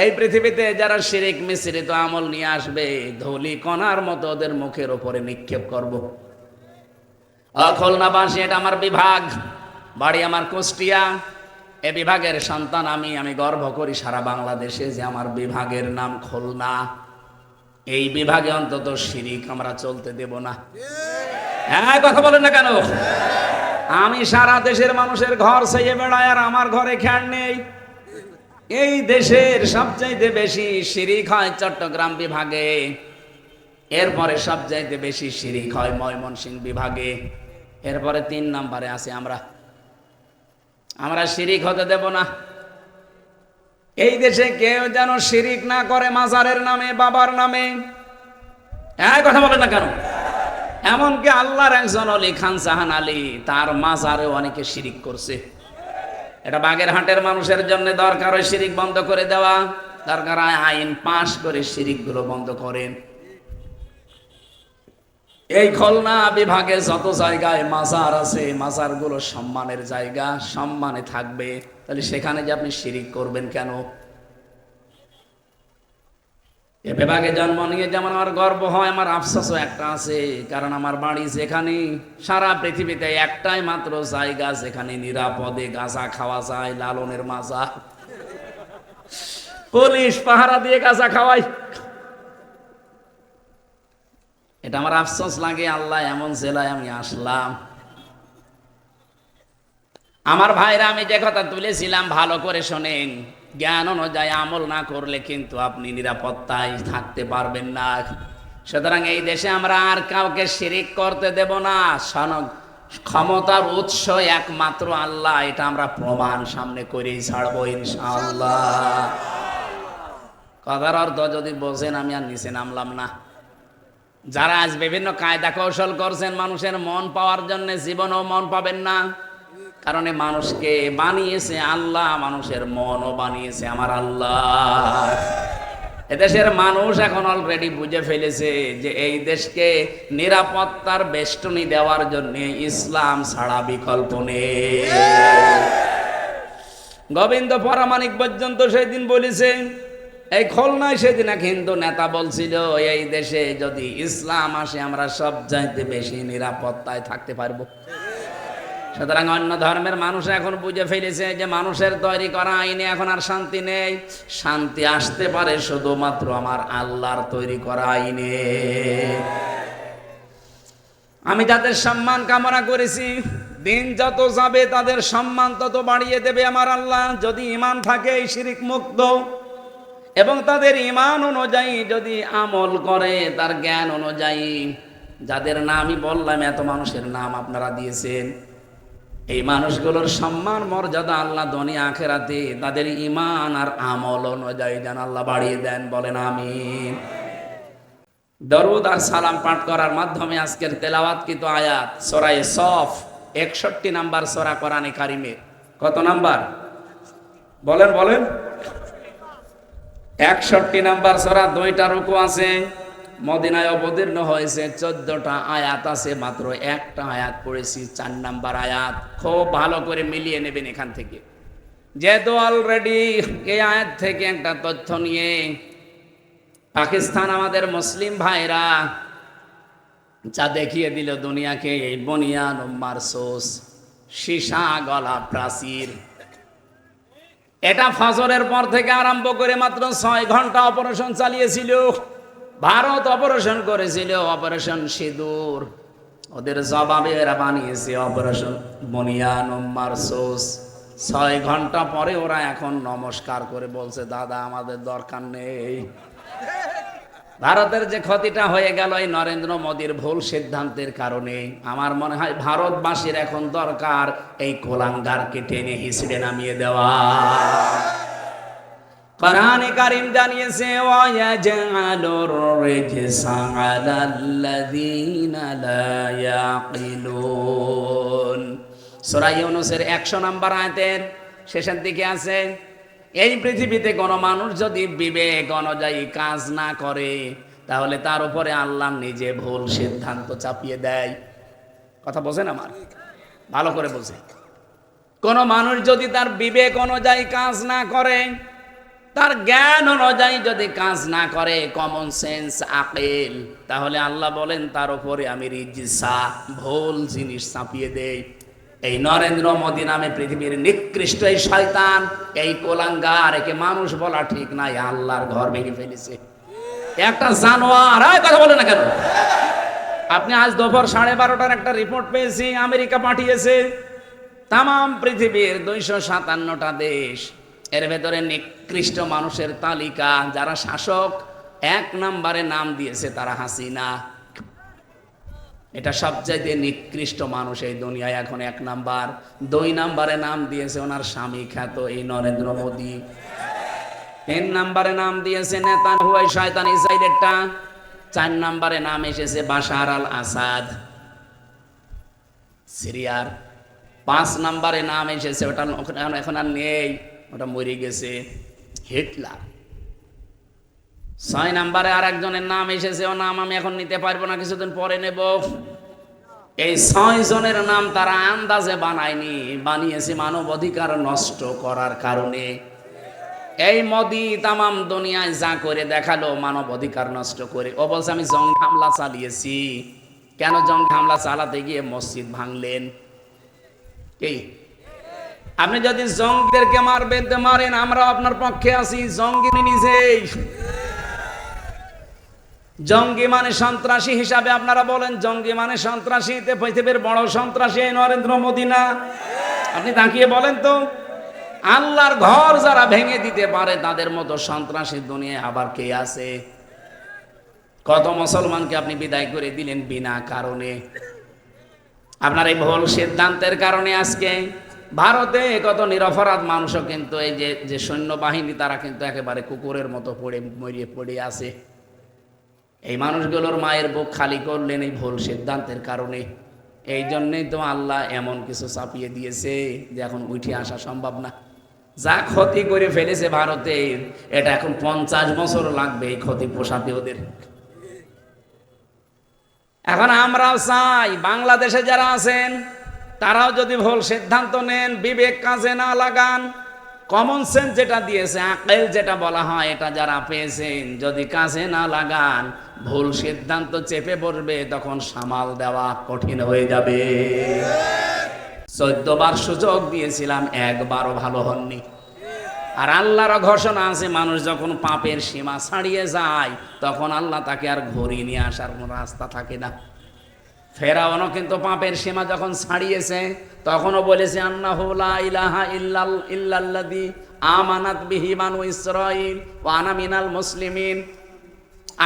এই পৃথিবীতে যারা শিরিক মিশ্রিত আমল নিয়ে আসবে, ধুলি কণার মতো ওদের মুখের উপরে নিক্ষেপ করব। খুলনাবাসী, এটা আমার বিভাগ, বাড়ি আমার কুষ্টিয়া। এ বিভাগের সন্তান আমি গর্ব করি সারা বাংলাদেশে যে আমার বিভাগের নাম খুলনা। এই বিভাগে অন্তত শিরিক আমরা চলতে দেব না। হ্যাঁ, কথা বলেন না কেন? আমি সারা দেশের মানুষের ঘর চাইয়ে বেড়াই, আর আমার ঘরে খেয়াল নেই। এই দেশের সবচাইতে বেশি শিরিক হয় চট্টগ্রাম বিভাগে, এরপরে সবচাইতে বেশি শিরিক হয় ময়মনসিংহ বিভাগে, এরপরে 3 নম্বরে আছে আমরা। আমরা শিরিক হতে দেব না। এই দেশে কেউ যেন শিরিক না করে মাজারের নামে, বাবার নামে। হ্যাঁ, কথা বলেন না কেন? এমনকি আল্লাহর একজন অলি খান জাহান আলী, তার মাজারে অনেকে শিরিক করছে। এটা বাগেরহাটের মানুষের জন্য দরকার ওই শিরিক বন্ধ করে দেওয়া। দরকার আইন পাশ করে শিরিক গুলো বন্ধ করেন। এই খুলনা বিভাগে যত জায়গায় মাজার আছে, মাজার গুলো সম্মানের জায়গা, সম্মানে থাকবে। তাহলে সেখানে যে আপনি শিরিক করবেন কেন? এ বিভাগে জন্ম নিয়ে যেমন আমার গর্ব হয়, আমার আফসোসও একটা আছে। কারণ আমার বাড়ি যেখানে, সারা পৃথিবীতে একটাই মাত্র জায়গা যেখানে নিরাপদে গাঁজা খাওয়া যায়, লালনের মাজা। পুলিশ পাহারা দিয়ে গাঁজা খাওয়াই। এটা আমার আফসোস লাগে। আল্লাহ এমন জেলায় আমি আসলাম। আমার ভাইরা, আমি যে কথা তুলেছিলাম ভালো করে শোনেন। জ্ঞান অনুযায়ী আমল না করলে কিন্তু আপনি নিরাপত্তায় থাকতে পারবেন না। সুতরাং এই দেশে আমরা আর কাউকে শিরিক করতে দেব না। ক্ষমতার উৎস একমাত্র আল্লাহ, এটা আমরা প্রমাণ সামনে করেই ছাড়বো ইনশাআল্লাহ। কথার অর্থ যদি বোঝেন, আমি আর নিচে নামলাম না। যারা আজ বিভিন্ন কায়দা কৌশল করছেন মানুষের মন পাওয়ার জন্য, জীবনেও মন পাবেন না। কারণ মানুষকে বানিয়েছে আল্লাহ, মানুষের মনও বানিয়েছে আমার আল্লাহ। এদেশের মানুষ এখন অলরেডি বুঝে ফেলেছে যে এই দেশকে নিরাপত্তার বেষ্টনী দেওয়ার জন্য ইসলাম ছাড়া বিকল্প নেই। গোবিন্দ পরামানিক পর্যন্ত সেদিন বলেছে, এই খুলনায় সেদিন এক হিন্দু নেতা বলছিল, এই দেশে যদি ইসলাম আসে আমরা সব চাইতে বেশি নিরাপত্তায় থাকতে পারবো। সুতরাং অন্য ধর্মের মানুষ এখন বুঝে ফেলেছে যে মানুষের তৈরি করা আইনে এখন আর শান্তি নেই। শান্তি আসতে পারে শুধুমাত্র আমার আল্লাহর তৈরি করা আইনে। আমি যাদের সম্মান কামনা করেছি, দিন যত যাবে তাদের সম্মান তত বাড়িয়ে দেবে আমার আল্লাহ। যদি ঈমান থাকে শিরিক মুক্ত, এবং তাদের ঈমান অনুযায়ী যদি আমল করে, তার জ্ঞান অনুযায়ী, যাদের নামই বললাম, এত মানুষের নাম আপনারা দিয়েছেন, এই মানুষগুলোর সম্মান মর্যাদা আল্লাহ দুনিয়া আখিরাতে তাদের ঈমান আর আমল অনুযায়ী যেন আল্লাহ বাড়িয়ে দেন। বলেন আমিন। দরুদ আর সালাম পাঠ করার মাধ্যমে আজকের তেলাওয়াতকৃত আয়াত সূরা সফ, 61 নাম্বার সূরা কোরআনে কারিমে। কত নাম্বার বলেন? বলেন। 61 নাম্বার সূরা, 2টা রুকু আছে। মদিনায় অবতীর্ণ হয়েছে, 14টা আয়াত আছে, মাত্র একটা আয়াত পড়েছি, 4 নাম্বার আয়াত। খুব ভালো করে মিলিয়ে নেবেন এখান থেকে। যেহেতু অলরেডি এই আয়াত থেকে একটা তথ্য নিয়ে পাকিস্তান আমাদের মুসলিম ভাইরা যা দেখিয়ে দিল দুনিয়াকে, এই বনিয়ান মারসুস, সীসা গলা প্রাচীর, এটা ফজরের পর থেকে আরম্ভ করে মাত্র 6 ঘন্টা অপারেশন চালিয়েছিল। ভারত অপারেশন করেছিল, অপারেশন সিঁদুর। ওদের জবাবে এরা বানিয়েছে অপারেশন বনিয়ান মারসুস। 6 ঘন্টা পরে ওরা এখন নমস্কার করে বলছে, দাদা আমাদের দরকার নেই। ভারতের যে ক্ষতিটা হয়ে গেল এই নরেন্দ্র মোদীর ভুল সিদ্ধান্তের কারণে, আমার মনে হয় ভারতবাসীর এখন দরকার এই কোলাঙ্গারকে টেনে হিসড়ে নামিয়ে দেওয়া। কোরআনে কারীম জানিয়েছে, ওয়ায়াজআলুর রিজসা আলাল্লাযীনা লা ইয়াকিলুন। সূরা ইউনূসের 100 নাম্বার আয়াতের শেষের দিকে আছে, এই পৃথিবীতে কোনো মানুষ যদি বিবেক অনুযায়ী কাজ না করে, তাহলে তার উপরে আল্লাহ নিজে ভুল সিদ্ধান্ত চাপিয়ে দেয়। কথা বোঝেন আমার? ভালো করে বোঝে। কোনো মানুষ যদি তার বিবেক অনুযায়ী কাজ না করে, তার জ্ঞান অনুযায়ী যদি কাজ না করে, কমন সেন্স আকিল, তাহলে আল্লাহ বলেন তার উপরে আমি রিজসা, ভুল জিনিস চাপিয়ে দেই। এই নরেন্দ্র মোদী নামে পৃথিবীর নিকৃষ্ট এই শয়তান, এই কোলাঙ্গার, একে মানুষ বলা ঠিক নাই, আল্লাহর ঘর ভেঙে ফেলেছে। একটা জানোয়ার। কথা বলে না কেন? আপনি আজ দুপুর 12:30টার একটা রিপোর্ট পেয়েছি, আমেরিকা পাঠিয়েছে তাম পৃথিবীর 257টা দেশ, এর ভেতরে নিকৃষ্ট মানুষের তালিকা যারা শাসক 1 নম্বরে নাম দিয়েছে তারা হাসিনা। এটা সবচাইতে নিকৃষ্ট মানুষ এই দুনিয়ায় এখন 1 নাম্বার। 2 নম্বরে নাম দিয়েছে ওনার স্বামী খ্যাত এই নরেন্দ্র মোদী। 3 নম্বরে নাম দিয়েছে নেতানিয়াহু এই শয়তান ইসরায়েলেরটা। 4 নম্বরে নাম এসেছে বাশার আল আসাদ সিরিয়ার। 5 নম্বরে নাম এসেছে, ওটা এখন আর নেই, ওটা মরে গেছে, হিটলার। 6 নম্বরে আর একজনের নাম এসেছে, ও নাম আমি এখন নিতে পারবো না, কিছুদিন পরে নেব। এই 6 জনের নাম তারা আন্দাজে বানায়নি, বানিয়েছে মানব অধিকার নষ্ট করার কারণে। এই মোদি তামাম দুনিয়ায় যা করে দেখালো মানব অধিকার নষ্ট করে। ও বলছে আমি জঙ্গি হামলা চালিয়েছি। কেন জঙ্গি হামলা চালাতে গিয়ে মসজিদ ভাঙলেন? কি আপনি যদি জঙ্গিদেরকে মারবেন তো মারেন, আমরা আপনার পক্ষে আছি। জঙ্গি নিজেই জঙ্গি মানে সন্ত্রাসী হিসাবে আপনারা বলেন, জঙ্গি মানে সন্ত্রাসী। পৃথিবীর বড় সন্ত্রাসী এই নরেন্দ্র মোদী না? আপনি তাকিয়ে বলেন তো, আল্লাহর ঘর যারা ভেঙে দিতে পারে তাদের মতো সন্ত্রাসী দুনিয়ায় আবার কে আছে? কত মুসলমানকে আপনি বিদায় করে দিলেন বিনা কারণে। আপনার এই ভুল সিদ্ধান্তের কারণে আজকে ভারতে কত নিরপরাধ মানুষও কিন্তু এই যে সৈন্যবাহিনী তারা কিন্তু একেবারে কুকুরের মতো মরিয়ে পড়ে আছে। এই মানুষগুলোর মায়ের বুক খালি করলেন এই ভুল সিদ্ধান্তের কারণে। এই জন্যই তো আল্লাহ এমন কিছু চাপিয়ে দিয়েছে যে এখন উঠে আসা সম্ভব না। যা ক্ষতি করে ফেলেছে ভারতে, এটা এখন 50 বছর লাগবে এই ক্ষতি পোষাতে ওদের। এখন আমরাও চাই বাংলাদেশে যারা আছেন তারাও যদি ভুল সিদ্ধান্ত নেন, বিবেক কাজে না লাগান, কমন সেন্স যেটা দিয়েছে, আকল যেটা বলা হয়, এটা যারা পেয়েছেন যদি কাজে না লাগান, ভুল সিদ্ধান্ত চেপে বসবে, তখন সামাল দেওয়া কঠিন হয়ে যাবে। 14 বার সুযোগ দিয়েছিলাম, একবারও ভালো হননি। আর আল্লাহর ঘোষণা আছে, মানুষ যখন পাপের সীমা ছাড়িয়ে যায় তখন আল্লাহ তাকে আর ঘুরিয়ে নিয়ে আসার কোনো রাস্তা থাকে না। ফেরাউনও কিন্তু পাপের সীমা যখন ছাড়িয়েছে তখনও বলেছে আন্নাহু লা ইলাহা ইল্লাল্লাযী আমানাত বিহি বানু ইসরাঈল ওয়া আনা মিনাল মুসলিমিন।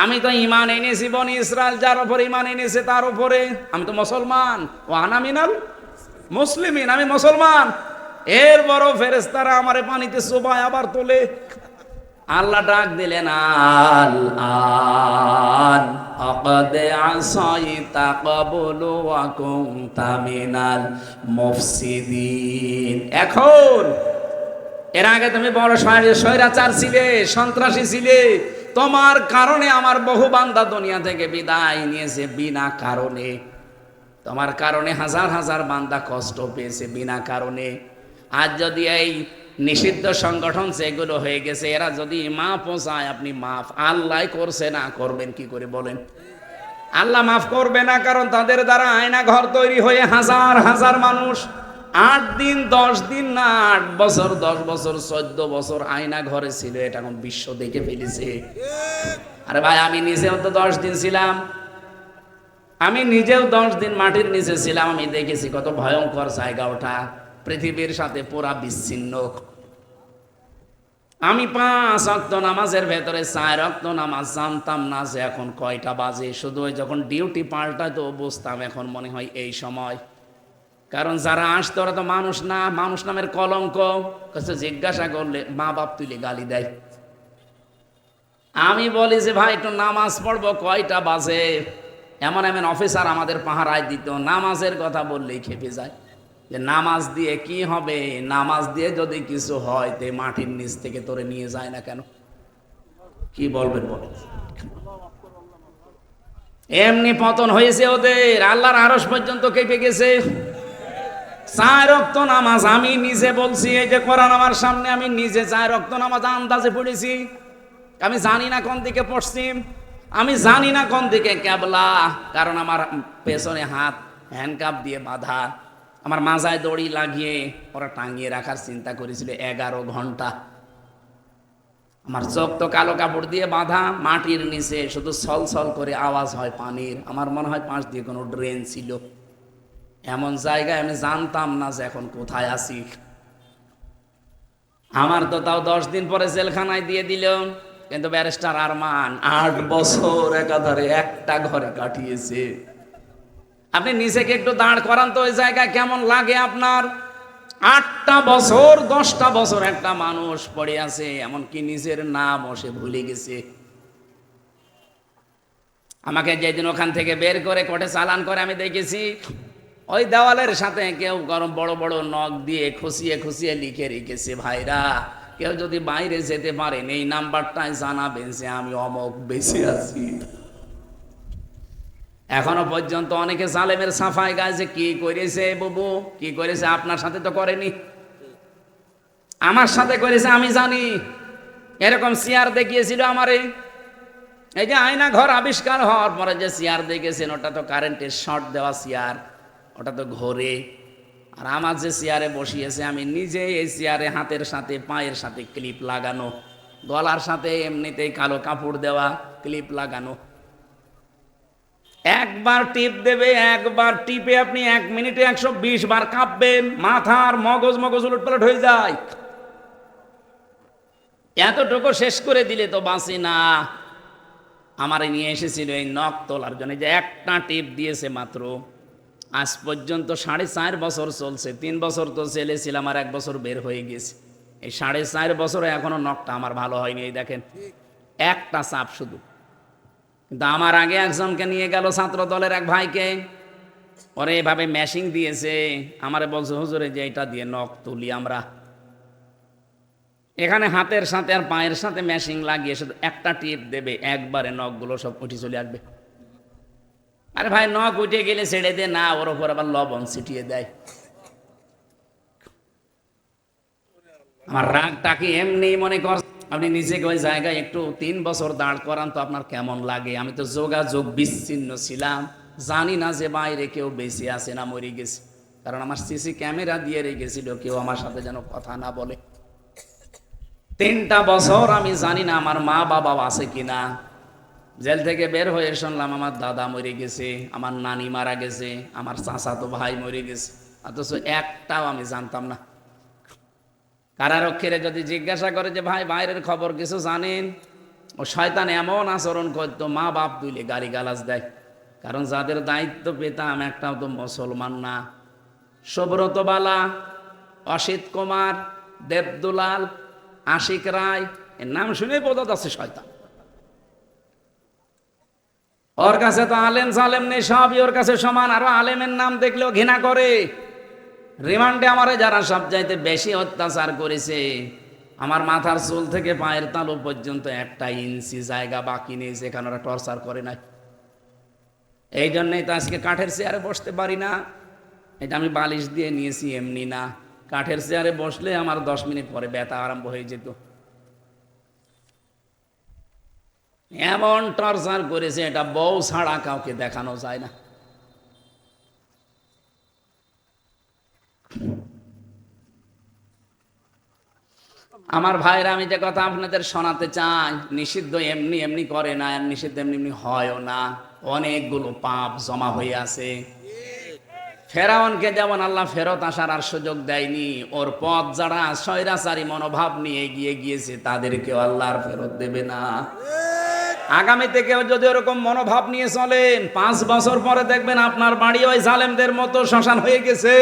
আমি তো ঈমান এনেছি বনি ইসরাইল, যার উপর ঈমান এনেছে তার উপরে, আমি তো মুসলমান। ওয়া আনা মিনাল মুসলিমিন, আমি মুসলমান। এর বড় ফেরেশতারা আমারে পানিতে চুবায় আবার তোলে। আল্লাহ ডাক দিলেন, আল আন আকাদ আসাইতা ক্বাবলু ওয়া কুনতা মিনাল মুফসিদিন। এখন এর আগে তুমি বড় স্বৈরাচার ছিলে, সন্ত্রাসী ছিলে, তোমার কারণে আমার বহু বান্দা দুনিয়া থেকে বিদায় নিয়েছে বিনা কারণে। তোমার কারণে হাজার হাজার বান্দা কষ্ট পেয়েছে বিনা কারণে। আজ যদি এই নিষিদ্ধ সংগঠন যেগুলো হয়ে গেছে, এরা যদি মাফ চায়, আপনি মাফ আল্লাহ করছে না, করবেন কি করে বলেন? আল্লাহ মাফ করবে না, কারণ তাদের দ্বারা আয়না ঘর তৈরি হয়ে হাজার হাজার মানুষ 8 দিন 10 দিন না 8 বছর 10 বছর 14 বছর আয়না ঘরে ছিল। এটা এখন বিশ্ব দেখে ফেলেছে। আরে ভাই, আমি নিজেও তো 10 দিন ছিলাম, আমি নিজেও 10 দিন মাটির নিচে ছিলাম। আমি দেখেছি কত ভয়ঙ্কর জায়গা ওটা, পৃথিবীর সাথে পুরা বিচ্ছিন্ন। আমি 5 ওয়াক্ত নামাজের ভেতরে 4 ওয়াক্ত নামাজ জানতাম না যে এখন কয়টা বাজে। শুধু যখন ডিউটি পাল্টাতো বুঝতাম এখন মনে হয় এই সময়। কারণ যারা আসতো ওরা তো মানুষ না, মানুষ নামের কলঙ্ক। জিজ্ঞাসা করলে মা বাপ তুলে গালি দেয়। আমি বলি যে ভাই একটু নামাজ পড়বো, কয়টা বাজে? এমন এমন অফিসার আমাদের পাহারায় দিত, নামাজের কথা বললেই খেপে যায় যে নামাজ দিয়ে কি হবে? নামাজ দিয়ে যদি কিছু হয় তে মাটির নিচ থেকে তোরে নিয়ে যায় না কেন? কি বলবেন বলেন? এমনি পতন হয়েছে ওদের, আল্লাহর আরশ পর্যন্ত কেঁপে গেছে। 4 ওয়াক্ত নামাজ আমি নিজে বলছি, এই যে কোরআন আমার সামনে, আমি নিজে 4 ওয়াক্ত নামাজ আন্দাজে পড়েছি। আমি জানি না কোন দিকে পশ্চিম, আমি জানি না কোন দিকে কেবলা, কারণ আমার পেছনে হাত হ্যান্ডকাপ দিয়ে বাঁধা, আমার মাজায় দড়ি লাগিয়ে ওরা টাঙিয়ে রাখার চিন্তা করেছিল 11 ঘন্টা। আমার চোখ তো কালো কাপড় দিয়ে বাঁধা, মাটির নিচে শুধু ছল করে আওয়াজ হয় পানির। আমার মনে হয় পাশ দিয়ে কোনো ড্রেন ছিল। এমন জায়গায় আমি জানতাম না যে এখন কোথায় আছি। আমার তো তাও 10 দিন পরে জেলখানায় দিয়ে দিল। কিন্তু ব্যারিস্টার আরমান 8 বছর একাধারে একটা ঘরে কাটিয়েছে। আপনি নিজেকে একটু দাঁড় করান তো, ওই জায়গায় কেমন লাগে আপনার? 8টা বছর 10টা বছর একটা মানুষ পড়ে আছে, এমনকি নিজের নামও সে ভুলে গেছে। আমাকে যেদিন ওখান থেকে বের করে কোর্টে চালান করে আমি দেখেছি, ওই দেওয়ালের সাথে কেউ গরম বড় বড় নখ দিয়ে খুশিয়ে লিখে রেখেছে, ভাইরা কেউ যদি বাইরে যেতে পারেন এই নাম্বারটায় জানাবেন যে আমি অমক বেঁচে আছি। এখনো পর্যন্ত অনেকে জালেমের সাফাই গায় যে কি করেছে বুবু, কি করেছে, আপনার সাথে তো করেনি, আমার সাথে করেছে আমি জানি। এরকম চেয়ার দেখিয়েছিল আমারে। এই যে আয়না ঘর আবিষ্কার হওয়ার পরে যে চেয়ার দেখেছেন, ওটা তো কারেন্টের শর্ট দেওয়া চেয়ার, ওটা তো ঘোরে। আর আমার যে চেয়ারে বসিয়েছে, আমি নিজে এই চেয়ারে হাতের সাথে পায়ের সাথে ক্লিপ লাগানো, গলার সাথে এমনিতেই কালো কাপড় দেওয়া ক্লিপ লাগানো। একবার টিপ দেবে, একবার টিপে আপনি 1 মিনিটে 120 বার কাঁপবেন, মাথার মগজ উলটপালট হয়ে যায়। এতটুকু শেষ করে দিলে তো বাঁচি না। আমারে নিয়ে এসেছিল এই নখ তোলার জন্য, যে একটা টিপ দিয়েছে মাত্র। আজ পর্যন্ত 4.5 বছর চলছে। 3 বছর তো জেলে ছিলাম, আর 1 বছর বের হয়ে গেছে। এই 4.5 বছরে এখনো নখটা আমার ভালো হয়নি। এই দেখেন একটা চাপ শুধু। কিন্তু আমার আগে একজনকে নিয়ে গেল ছাত্র দলের এক ভাইকে, ওরে এভাবে মেশিং দিয়েছে। আমারে বলছে, হুজুরে যে এটা দিয়ে নখ তুলি আমরা। এখানে হাতের সাথে আর পায়ের সাথে মেশিং লাগিয়ে শুধু একটা টিপ দেবে, একবারে নখগুলো সব উঠে চলে আসবে। আরে ভাই, নখ উঠে গেলে ছেড়ে দে না, ওর ওপর আবার লবণ ছিটিয়ে দেয়। আমার রাগটাকে এমনি মনে কর। আপনি নিজেকে ওই জায়গায় একটু 3 বছর দাঁড় করান তো আপনার কেমন লাগে। আমি তো যোগাযোগ বিচ্ছিন্ন ছিলাম, জানি না যে বাইরে কেউ বেঁচে আছে না মরে গেছে। কারণ আমার সিসি ক্যামেরা দিয়ে রেখেছিল, কেউ আমার সাথে যেন কথা না বলে। 3টা বছর আমি জানি না আমার মা বাবা আছে কিনা। জেল থেকে বের হয়ে শুনলাম আমার দাদা মরে গেছে, আমার নানি মারা গেছে, আমার চাচাতো ভাই মরে গেছে, অথচ একটাও আমি জানতাম না। কারারক্ষীরা যদি জিজ্ঞাসা করে যে ভাই বাইরের খবর কিছু জানেন, ও শয়তান এমন আচরণ করতো, মা বাপ দুইলে গালিগালাজ দেয়। কারণ যাদের দায়িত্ব পেতাম একটাও তো মুসলমান না। সুব্রত বালা, অসিত কুমার, দেবদুলাল, আশিক রায়, এর নাম শুনে বোঝা যাচ্ছে শয়তান। ওর কাছে তো আলেম সালেম নেই, সবই ওর কাছে সমান। আরো আলেমের নাম দেখলেও ঘৃণা করে। রিমান্ডে আমারে যারা সবচাইতে বেশি অত্যাচার করেছে, আমার মাথার চুল থেকে পায়ের তালু পর্যন্ত 1 ইঞ্চি জায়গা বাকি নেই যেখানে ওরা টর্চার করে নাই। এই জন্যই তো আজকে কাঠের চেয়ারে বসতে পারি না। এটা আমি বালিশ দিয়ে নিয়েছি এমনি না। কাঠের চেয়ারে বসলে আমার 10 মিনিট পরে ব্যথা আরম্ভ হয়ে যেত। এমন টর্চার করেছে, এটা বউ ছাড়া কাউকে দেখানো যায় না। আমার ভাইরা, আমি যে কথা আপনাদের শোনাতে চাই, নিষিদ্ধ এমনি এমনি করে না, আর নিষিদ্ধ এমনি এমনি হয়ও না। অনেকগুলো পাপ জমা হয়ে আছে। ফেরাউনকে যেমন আল্লাহ ফেরত আসার আর সুযোগ দেয়নি, ওর পথ যারা স্বৈরাচারী মনোভাব নিয়ে এগিয়ে গিয়েছে তাদেরকেও আল্লাহ আর ফেরত দেবে না। আগামীতে কেউ যদি ওরকম মনোভাব নিয়ে চলেন, 5 বছর পরে দেখবেন আপনার বাড়ি ওই জালেমদের মতো শ্মশান হয়ে গেছে।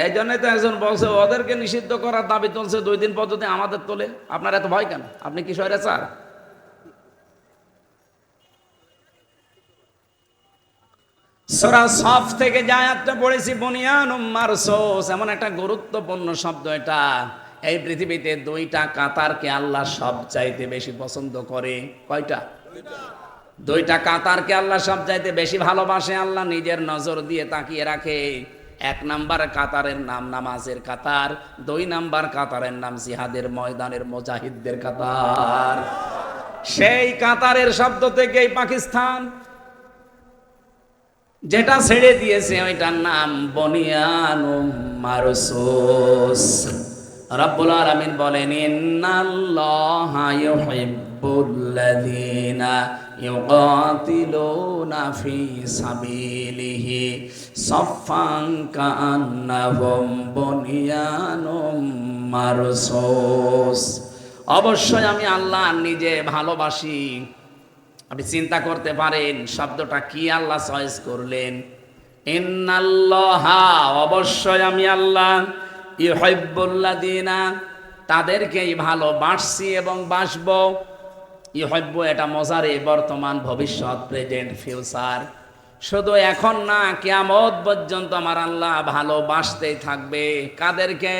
এই জন্যই তো একজন বলছে ওদেরকে নিষিদ্ধ করার দাবি তুলছে, 2 দিন পর যদি আমাদের তোলে। আপনার এত ভয় কেন? আপনি কি স্বৈরাচার? সূরা সফ থেকে যে আয়াতটা পড়েছি, বুনিয়ানুম মারসুস, এমন একটা গুরুত্বপূর্ণ শব্দ এটা। এই পৃথিবীতে 2টা কাতারকে আল্লাহ সবচাইতে বেশি পছন্দ করে। কয়টা? 2টা কাতারকে আল্লাহ সবচাইতে বেশি ভালোবাসে। আল্লাহ নিজের নজর দিয়ে তাকিয়ে রাখে। 1 নাম্বার কাতারের নাম নামাজের কাতার, 2 নাম্বার কাতারের নাম জিহাদের ময়দানের মুজাহিদদের কাতার। সেই কাতারের শব্দ থেকেই পাকিস্তান যেটা ছেড়ে দিয়েছে ওইটার নাম বুনিয়ানুম মারসুস। রাব্বুল আলামিন বলেন ইন্নাল্লাহা ইউহিব্বুল্লাযীনা ইউকাতিলুনা ফি সাবিলিহি সাফফান কাআন্নাহুম বুনিয়ানুম মারসুস। অবশ্যই আমি আল্লাহ নিজে ভালোবাসি। আপনি চিন্তা করতে পারেন শব্দটা কি আল্লাহ চয়েস করলেন। ইন্নাল্লাহা, অবশ্যই আমি আল্লাহ, ইউহিব্বুল্লাযীনা, তাদেরকেই ভালোবাসছি এবং বাসবো। ইউহিব্বু এটা মজারে, বর্তমান, ভবিষ্যৎ, প্রেজেন্ট, ফিউচার। শুধু এখন না, কিয়ামত পর্যন্ত আমার আল্লাহ ভালোবাসতেই থাকবে। কাদেরকে?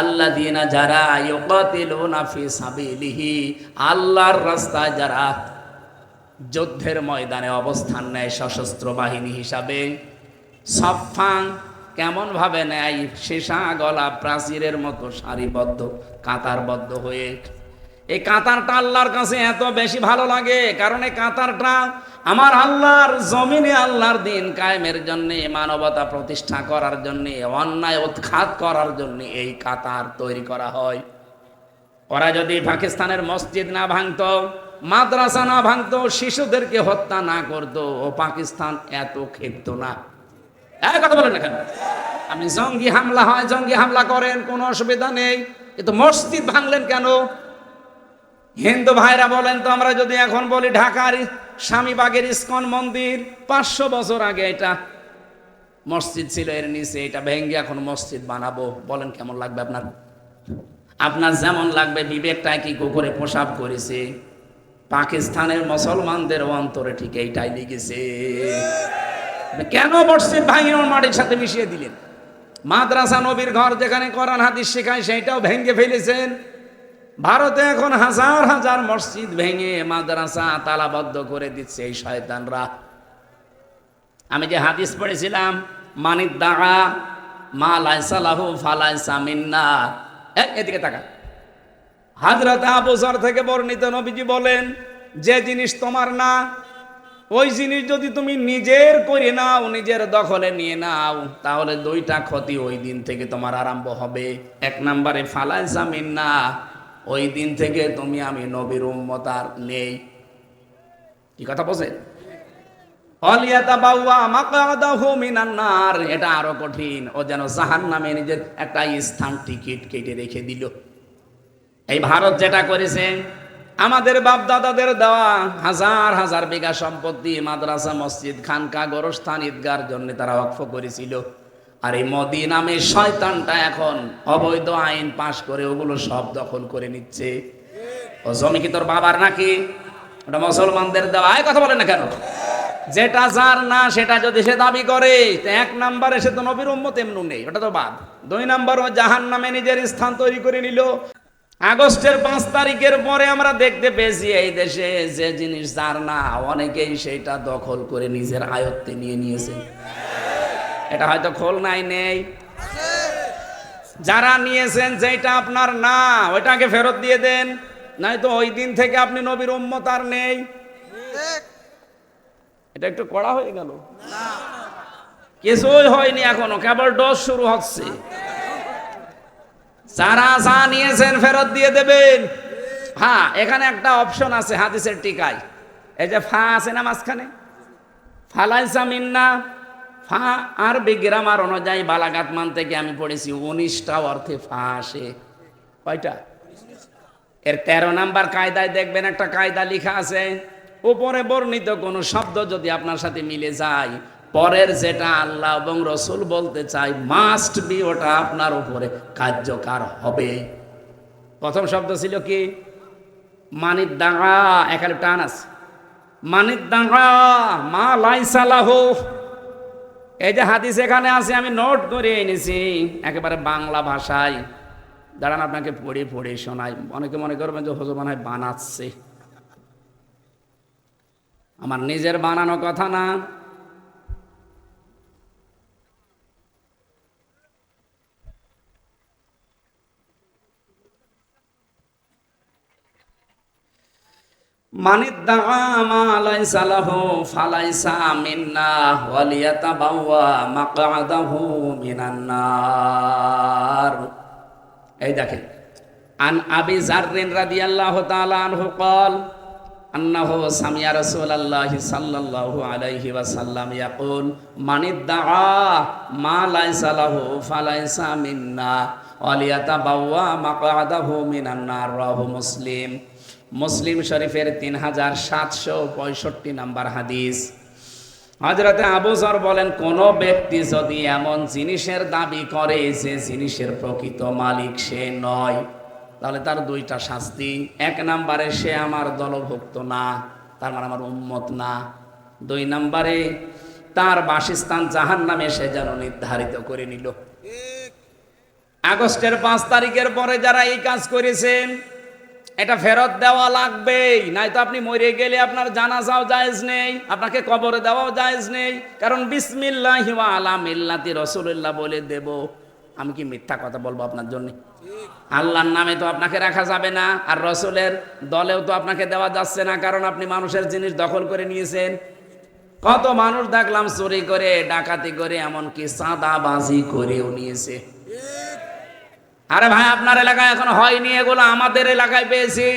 আল্লাযীনা, যারা ইউকাতিলুনা ফি সাবিলিহি, আল্লাহর রাস্তায় যারা যুদ্ধের ময়দানে অবস্থান নেয় সশস্ত্র বাহিনী হিসাবে। সাফফান, কেমন ভাবে নেয়? সীসা গলা প্রাচীরের মতো সারিবদ্ধ, কাতারবদ্ধ হয়ে। এই কাতারটা আল্লাহর কাছে এত বেশি ভালো লাগে, কারণ এই কাতারটা আমার আল্লাহর জমিনে আল্লাহর দিন কায়েমের জন্য, মানবতা প্রতিষ্ঠা করার জন্য, অন্যায় উৎখাত করার জন্য এই কাতার তৈরি করা হয়। ওরা যদি পাকিস্তানের মসজিদ না ভাঙতো, মাদ্রাসা না ভাঙতো, শিশুদেরকে হত্যা না করতো, ও পাকিস্তান এত ক্ষিপ্ত না। কথা বলেন না কেন? আপনি জঙ্গি হামলা হয়, জঙ্গি হামলা করেন, কোনো অসুবিধা নেই, কিন্তু মসজিদ ভাঙলেন কেন? হিন্দু ভাইরা বলেন তো, আমরা যদি এখন বলি ঢাকার স্বামীবাগের ইস্কন মন্দির 500 বছর আগে এটা মসজিদ ছিল, এর নিচে এটা ভেঙে এখন মসজিদ বানাবো, বলেন কেমন লাগবে আপনার? আপনার যেমন লাগবে। বিবেকটা কি কুকুরে প্রসাব করেছে? পাকিস্তানের মুসলমানদের অন্তরে ঠিক এইটাই লিখেছে। কেন মসজিদ ভাঙিয়ে মাটির সাথে মিশিয়ে দিলেন? মাদ্রাসা, নবীর ঘর, যেখানে কোরআন হাদিস শেখায়, সেইটাও ভেঙে ফেলেছেন। ভারতে এখন হাজার হাজার মসজিদ ভেঙে মাদ্রাসা তালাবদ্ধ করে দিচ্ছে এই শয়তানরা। আমি যে হাদিস পড়েছিলাম, মানিদ্দাআ মা লাইসা লাহু ফালাইসা মিন্না, এদিকে তাকা। হযরত আবু যর থেকে বর্ণিত, নবীজি বলেন, যে জিনিস তোমার না, ওই জিনিস যদি তুমি নিজের করে নাও, নিজের দখলে নিয়ে নাও, তাহলে দুইটা ক্ষতি ওই দিন থেকে তোমার আরম্ভ হবে। এক নম্বরে ফালাইসা মিন্না, ওই দিন থেকে তুমি আমি নবীর উম্মত আর নেই। কি কথা বলছেন? অলিয়াতাবাওয়া মাকআদাহু মিনান নার, এটা আরো কঠিন। ও যেন জাহান্নামে নিজের একটা স্থান টিকিট কেটে রেখে দিল। এই ভারত যেটা করেছে, আমাদের বাপ দাদাদের দেওয়া হাজার হাজার বিঘা সম্পত্তি মাদ্রাসা, মসজিদ, খানকা, গোরস্থান, ঈদগার জন্য তারা ওয়াকফ করেছিল। আর এই মোদি নামে শয়তানটা এখন অবৈধ আইন পাশ করে ওগুলো সব দখল করে নিচ্ছে। ও জমি কি তোর বাবার নাকি? ওটা মুসলমানদের দেওয়া। কথা বলে না কেন? যেটা যার না সেটা যদি সে দাবি করে, এক নাম্বারে সে তো নবীর উম্মত এমনু নেই, ওটা তো বাদ। 2 নাম্বার, ও জাহান্নামে নিজের স্থান তৈরি করে নিল। আগস্টের 5 তারিখের পরে আমরা দেখতে পেয়েছি এই দেশে যে জিনিস যার না, অনেকেই সেটা দখল করে নিজের আয়ত্তে নিয়ে নিয়েছে। এটা হয়তো খুলনায় নেই, যারা নিয়েছেন যেটা আপনার না, ওইটাকে ফেরত দিয়ে দেন, নয়তো ওই দিন থেকে আপনি নবীর উম্মত আর নেই। এটা একটু কড়া হয়ে গেল? কিছুই হয়নি এখনো, কেবল ডোজ শুরু হচ্ছে। যারা যা নিয়েছেন ফেরত দিয়ে দেবেন। হ্যাঁ, এখানে একটা অপশন আছে হাদিসের টিকায়, এই যে ফা আছে না মাঝখানে, ফালাইসা মিন্না। ফা আরবি গ্রামার অনুযায়ী বালাগাত মান থেকে আমি পড়েছি 19টা অর্থে ফা আসে। কয়টা? এর 13 নাম্বার কায়দায় দেখবেন একটা কায়দা লেখা আছে, উপরে বর্ণিত কোন শব্দ যদি আপনার সাথে মিলে যায়, পরের যেটা আল্লাহ এবং রসুল বলতে চাই মাস্ট বি, ওটা আপনার উপরে কার্যকর হবে। প্রথম শব্দ ছিল কি? মানিদ্দাআ, এখানে টান আছে। মানিদ্দাআ মা লাইসা লাহু, এই যে হাদিস এখানে আছে, আমি নোট করে এনেছি একেবারে বাংলা ভাষায়। দাঁড়ান, আপনাকে পড়ে পড়ে শোনাই। অনেকে মনে করবেন যে হুজুর মনে হয় বানাচ্ছে, আমার নিজের বানানো কথা না। মানিদ্দাআ মা লাইসা লাহু ফালাইসা মিন্না ওয়ালিয়াতাবাওয়া মাকআদাহু মিনান নার। এই দেখেন, আন আবি যাররিন রাদিয়াল্লাহু তাআলা আনহু قال আন্নাহু সামিয়া রাসূলুল্লাহি সাল্লাল্লাহু আলাইহি ওয়াসাল্লাম ইয়াকুল মান ইদ্দাআ মা লাইসা লাহু ফালাইসা মিন্না ওয়ালিয়াতাবাওয়া মাকআদাহু মিনান নার। রাহু মুসলিম। মুসলিম শরীফের 3765 নম্বর হাদিস। হযরতে আবু যর বলেন, কোন ব্যক্তি যদি এমন জিনিসের দাবি করে যে জিনিসের প্রকৃত মালিক সে নয়, তাহলে তার দুইটা শাস্তি। এক নম্বরে সে আমার দলভুক্ত না, তার মানে আমার উম্মত না। দুই নম্বরে তার বাসস্থান জাহান্নামে সে যেন নির্ধারিত করে নিল। আগস্টের 5 তারিখের পরে যারা এই কাজ করেছেন, এটা ফেরত দেওয়া লাগবেই, নয়তো আপনি মরে গেলে আপনার জানাজাও জায়েজ নেই, আপনাকে কবরে দেওয়াও জায়েজ নেই। কারণ বিসমিল্লাহি ওয়া আলা মিল্লাতি রাসূলুল্লাহ বলে দেব, আমি কি মিথ্যা কথা বলবো আপনার জন্য? আল্লাহর নামে তো আপনাকে রাখা যাবে না, আর রসুলের দলেও তো আপনাকে দেওয়া যাচ্ছে না, কারণ আপনি মানুষের জিনিস দখল করে নিয়েছেন। কত মানুষ দেখলাম চুরি করে, ডাকাতি করে, এমনকি চাঁদাবাজি করেও নিয়েছে। আরে ভাই, আপনার এলাকায় এখন হয়নি এগুলো, আমাদের এলাকায় পেয়েছি।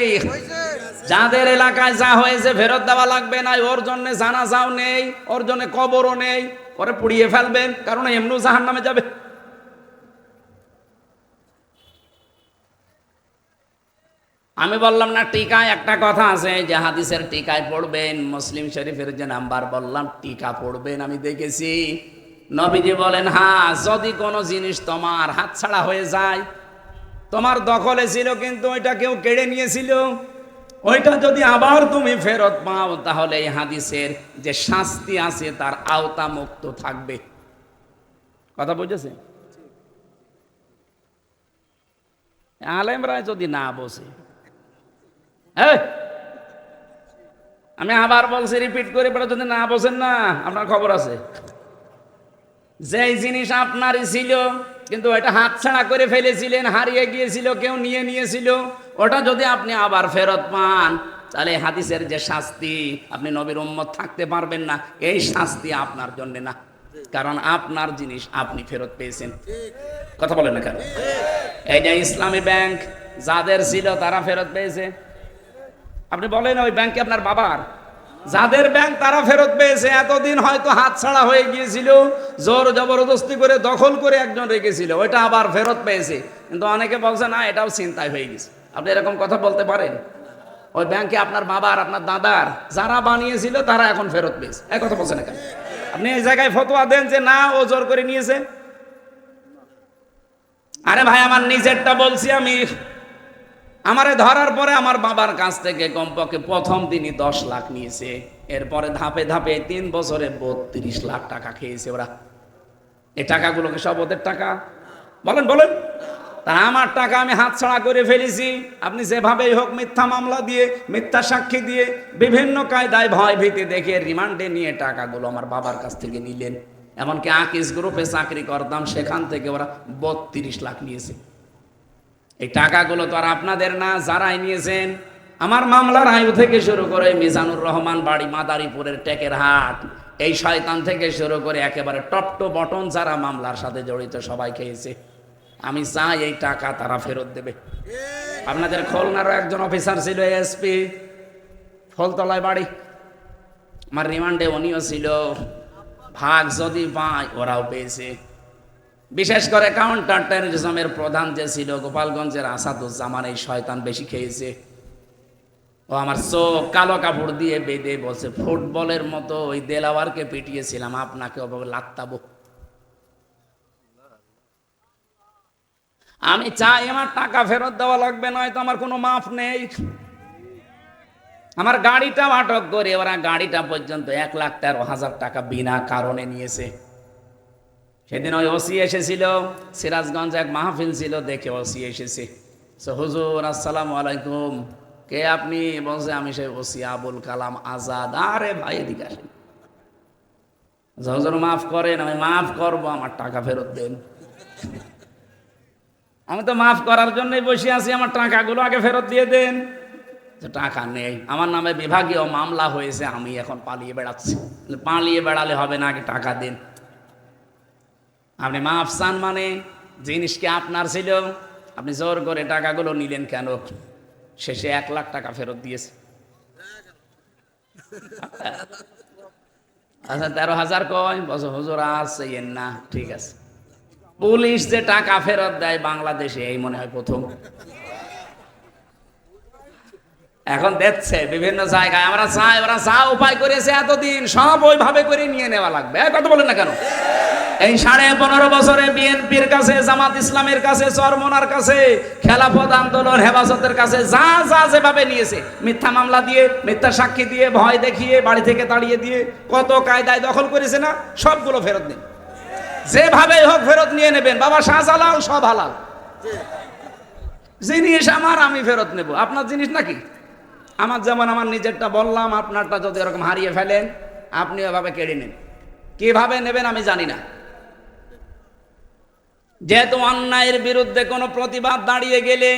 যাদের এলাকায় যা হয়েছে ফেরত দেওয়া লাগবে না, ওর জন্য জানাজাও নেই, ওর জন্য কবরও নেই, পরে পুড়িয়ে ফেলবেন, কারণ এমনিও জাহান্নামে যাবে। আমি বললাম না টিকায় একটা কথা আছে যে হাদিসের টিকায় পড়বেন, মুসলিম শরীফের যে নাম্বার বললাম টিকা পড়বেন, আমি দেখেছি। নবীজি বলেন, হ্যাঁ, যদি কোনো জিনিস তোমার হাতছাড়া হয়ে যায়, তোমার দখলে ছিল কিন্তু ওইটা কেউ কেড়ে নিয়েছিল, ওইটা যদি আবার তুমি ফেরত পাও, তাহলে এই হাদিসের যে শাস্তি আছে তার আওতা মুক্ত থাকবে। কথা বুঝেছে? আলেমরা যদি না বসে, আমি আবার বলছি, রিপিট করে, যদি না বসেন না, আপনার খবর আছে। যেই জিনিস আপনারই ছিল কিন্তু ওটা হাতছাড়া করে ফেলেছিলেন, হারিয়ে গিয়েছিল, কেউ নিয়ে নিয়েছিল, ওটা যদি আপনি আবার ফেরত পান, তাহলে হাদিসের যে শাস্তি, আপনি নবীর উম্মত থাকতে পারবেন না, এই শাস্তি আপনার জন্য না, কারণ আপনার জিনিস আপনি ফেরত পেয়েছেন। কথা বলেন না কেন? এই যে ইসলামী ব্যাংক যাদের ছিল তারা ফেরত পেয়েছে। আপনি বলেন ওই ব্যাংকে আপনার বাবার, যাদের ব্যাংক তারা ফেরত পেয়েছে। এতদিন হয়তো হাতছাড়া হয়ে গিয়েছিল, জোর জবরদস্তি করে দখল করে একজন রেখেছিল, ওইটা আবার ফেরত পেয়েছে। কিন্তু অনেকে বলছে না, এটাও চিন্তায় হয়ে গেছে। আপনি এরকম কথা বলতে পারেন? ওই ব্যাংকে আপনার বাবার, আপনার দাদার যারা বানিয়েছিল তারা এখন ফেরত পেয়েছে, এই কথা বলছেন না কেন? আপনি এই জায়গায় ফতোয়া দেন যে না, ও জোর করে নিয়েছে। আরে ভাই, আমার নিজেরটা বলছি আমি। আমারে ধরার পরে আমার বাবার কাছ থেকে কমপক্ষে প্রথম দিনই 10 লাখ নিয়েছে, এরপরে ধাপে ধাপে 3 বছরে 32 লাখ টাকা খেয়েছে ওরা। এই টাকাগুলোকে সব ওদের টাকা? বলেন বলেন। তা আমার টাকা আমি হাতছাড়া করে ফেলেছি। আপনি যেভাবেই হোক মিথ্যা মামলা দিয়ে, মিথ্যা সাক্ষী দিয়ে, বিভিন্ন কায়দায় ভয় ভীতি দেখে রিমান্ডে নিয়ে টাকাগুলো আমার বাবার কাছ থেকে নিলেন। এমনকি আকিস গ্রুপে চাকরি করতাম, সেখান থেকে ওরা 32 লাখ নিয়েছে। এই টাকাগুলো তো আর আপনাদের না, যারাই নিয়েছেন। আমার মামলার আয়ু থেকে শুরু করে মিজানুর রহমান বাড়ি মাদারীপুরের টেকের হাট, এই শয়তান থেকে শুরু করে একেবারে টপ টু বটন যারা মামলার সাথে জড়িত সবাই খেয়েছে। আমি চাই এই টাকা তারা ফেরত দেবে। আপনাদের খুলনারও একজন অফিসার ছিল, এসপি, ফলতলায় বাড়ি, আমার রিমান্ডে উনিও ছিল। ভাগ যদি পায়, ওরাও পেয়েছে। বিশেষ করে কাউন্টার টেররিজমের প্রধান যে ছিল গোপালগঞ্জের আসাদুজ্জামান, এই শয়তান বেশি খেয়েছে। ও আমার চোখ কালো কাপড় দিয়ে বেঁধে বলছে, ফুটবলের মতো ওই দেলাওয়ারকে পিটিয়েছিলাম, আপনাকে ওভাবে লাত্তাবো। আমি চাই আমার টাকা ফেরত দেওয়া লাগবে, নয়তো আমার কোনো মাফ নেই। আমার গাড়িটা আটক করে ওরা গাড়িটা পর্যন্ত 1,13,000 টাকা বিনা কারণে নিয়েছে। সেদিন ওই ওসি এসেছিল, সিরাজগঞ্জ এক মাহফিল ছিল, দেখে ওসি এসেছে। হুজুর আসসালামু আলাইকুম, কে আপনি? বলছে আমি সেই ওসি আবুল কালাম আজাদ। আরে ভাই এদিকে আসেন। হুজুর মাফ করেন। আমি মাফ করবো, আমার টাকা ফেরত দেন। আমি তো মাফ করার জন্যই বসে আছি, আমার টাকাগুলো আগে ফেরত দিয়ে দেন। টাকা নেই, আমার নামে বিভাগীয় মামলা হয়েছে, আমি এখন পালিয়ে বেড়াচ্ছি। পালিয়ে বেড়ালে হবে না, আগে টাকা দিন। আপনি মাফ চান মানে জিনিসকে আপনার ছিল, আপনি জোর করে টাকাগুলো নিলেন কেন? শেষে 1 লাখ টাকা ফেরত দিয়েছে। আচ্ছা 13,000 কয় বছর হুজুর আছে না, ঠিক আছে। পুলিশ যে টাকা ফেরত দেয় বাংলাদেশে এই মনে হয় প্রথম। এখন দেখছে বিভিন্ন জায়গায়, আমরা চাই ওরা যা উপায় করেছে এতদিন সব ওইভাবে করে নিয়ে নেওয়া লাগবে। কথা বলেন না কেন? এই 15.5 বছরে বিএনপির কাছে, জামাত ইসলামের কাছে, চরমোনার কাছে, খেলাফত আন্দোলন, হেফাজতের কাছে যা যা যেভাবে নিয়েছে, মিথ্যা মামলা দিয়ে, মিথ্যা সাক্ষী দিয়ে, ভয় দেখিয়ে, বাড়ি থেকে তাড়িয়ে দিয়ে, কত কায়দায় দখল করেছে না, সবগুলো ফেরত নিন। যেভাবে হোক ফেরত নিয়ে নেবেন। বাবা শাহজালাল সব হালাল জিনিস আমার, আমি ফেরত নেব। আপনার জিনিস নাকি? আমার যেমন আমার নিজেরটা বললাম, আপনারটা যদি এরকম হারিয়ে ফেলেন আপনি এভাবে কেড়ে নেন। কিভাবে নেবেন আমি জানি না। যেহেতু অন্যায়ের বিরুদ্ধে কোনো প্রতিবাদ দাঁড়িয়ে গেলে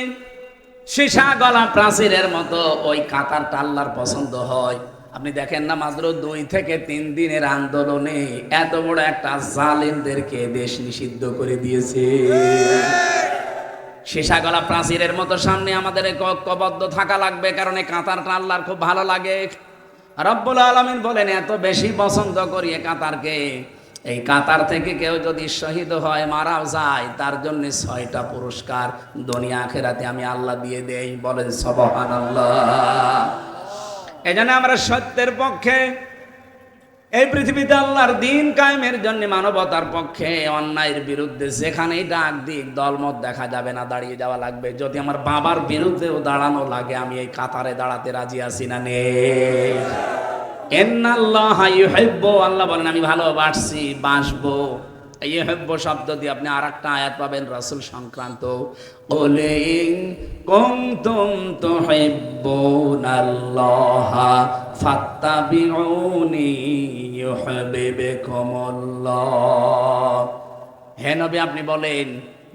সীসা গলা প্রাচীরের মতো ওই কাতারটা আল্লাহর পছন্দ হয়। আপনি দেখেন না মাত্র 2 থেকে 3 দিনের আন্দোলনে এত বড় একটা জালেমদেরকে দেশ নিষিদ্ধ করে দিয়েছে। সীসা গলা প্রাচীরের মতো সামনে আমাদের ঐক্যবদ্ধ থাকা লাগবে, কারণ এই কাতারটা আল্লাহর খুব ভালো লাগে। রব্বুল আলামিন বলেন এত বেশি পছন্দ করি এই কাতারকে, এই কাতার থেকে কেউ যদি শহীদ হয়, মারাও যায়, তার জন্য 6টা পুরস্কার দুনিয়া আখিরাতে আমি আল্লাহ দিয়ে দেই। বলেন সুবহানাল্লাহ। এজন্য আমরা সত্যের পক্ষে, এই পৃথিবীতে আল্লাহর দ্বীন কায়েমের জন্য, মানবতার পক্ষে, অন্যায়ের বিরুদ্ধে যেখানেই ডাক দিক দলমত দেখা যাবে না, দাঁড়িয়ে যাওয়া লাগবে। যদি আমার বাবার বিরুদ্ধেও দাঁড়ানো লাগে আমি এই কাতারে দাঁড়াতে রাজি আছি না নেই? ইন্নাল্লাহা ইউহিব্বু, আল্লাহ বলেন আমি ভালোবাসি, বাসবো। ইউহিব্বু শব্দ দিয়ে আপনি আরেকটা আয়াত পাবেন রাসূল সংক্রান্ত। কুল ইন কুনতুম তুহিব্বুনাল্লাহা ফাত্তাবিউনি ইউহিব্বুকুমুল্লাহ। হে নবী আপনি বলেন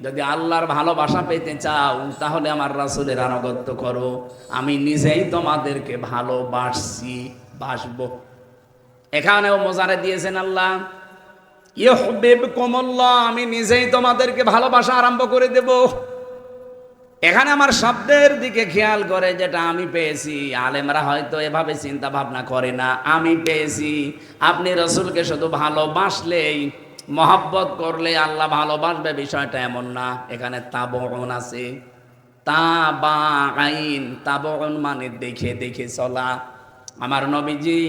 যদি আল্লাহর ভালোবাসা পেতে চাও তাহলে আমার রাসূলের আনুগত্য করো, আমি নিজেই তোমাদেরকে ভালোবাসি, বাসবো। এখানেও মোজারে দিয়েছেন আল্লাহ ইউহিব্বুকুমুল্লাহ, আমি নিজেই তোমাদেরকে ভালোবাসা আরম্ভ করে দেব। এখানে আমার শব্দের দিকে খেয়াল করে, যেটা আমি পেয়েছি, আলেমরা হয়তো এভাবে চিন্তা ভাবনা করে না, আমি পেয়েছি আপনি রাসূলকে শুধু ভালোবাসলেই, মহব্বত করলে আল্লাহ ভালোবাসবে, বিষয়টা এমন না। এখানে তাবউন আছে, তাবাইন, তাবউন মানে দেখে দেখে চলা। আমার নবীজি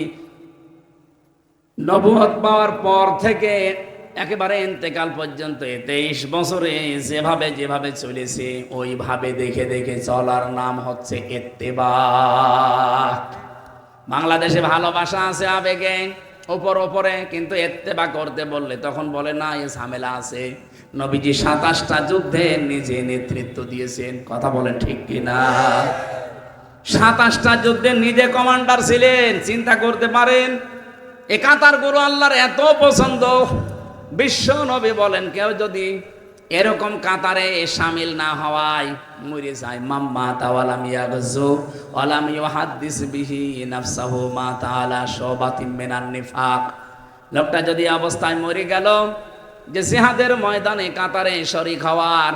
নবুয়ত পাওয়ার পর থেকে একেবারে ইন্তেকাল পর্যন্ত 23 বছরে যেভাবে যেভাবে চলেছে ওইভাবে দেখে দেখে চলার নাম হচ্ছে ইত্তেবা। বাংলাদেশে ভালোবাসা আছে আবেগে ওপরে, কিন্তু ইত্তেবা করতে বললে তখন বলে না, এ ঝামেলা আছে। নবীজি 27টা যুদ্ধে নিজে নেতৃত্ব দিয়েছেন, কথা বলেন ঠিক কিনা? 27টা যুদ্ধে নিজে কমান্ডার ছিলেন, চিন্তা করতে পারেন। এ কাতার গুরু আল্লাহর এত পছন্দ, বিশ্ব নবী বলেন কেউ যদি এরকম কাতারে শামিল না হওয়ায় মরে যায়, মাম্মা তাওয়ালাম ইয়াগজু ওয়ালাম ইউহাদ্দিস বিহি নাফসাহু মা তাআলা শাবাতিন মিনান নিফাক। লোকটা যদি অবস্থায় মরে গেল যে জিহাদের ময়দানে কাতারে শরীক হওয়ার,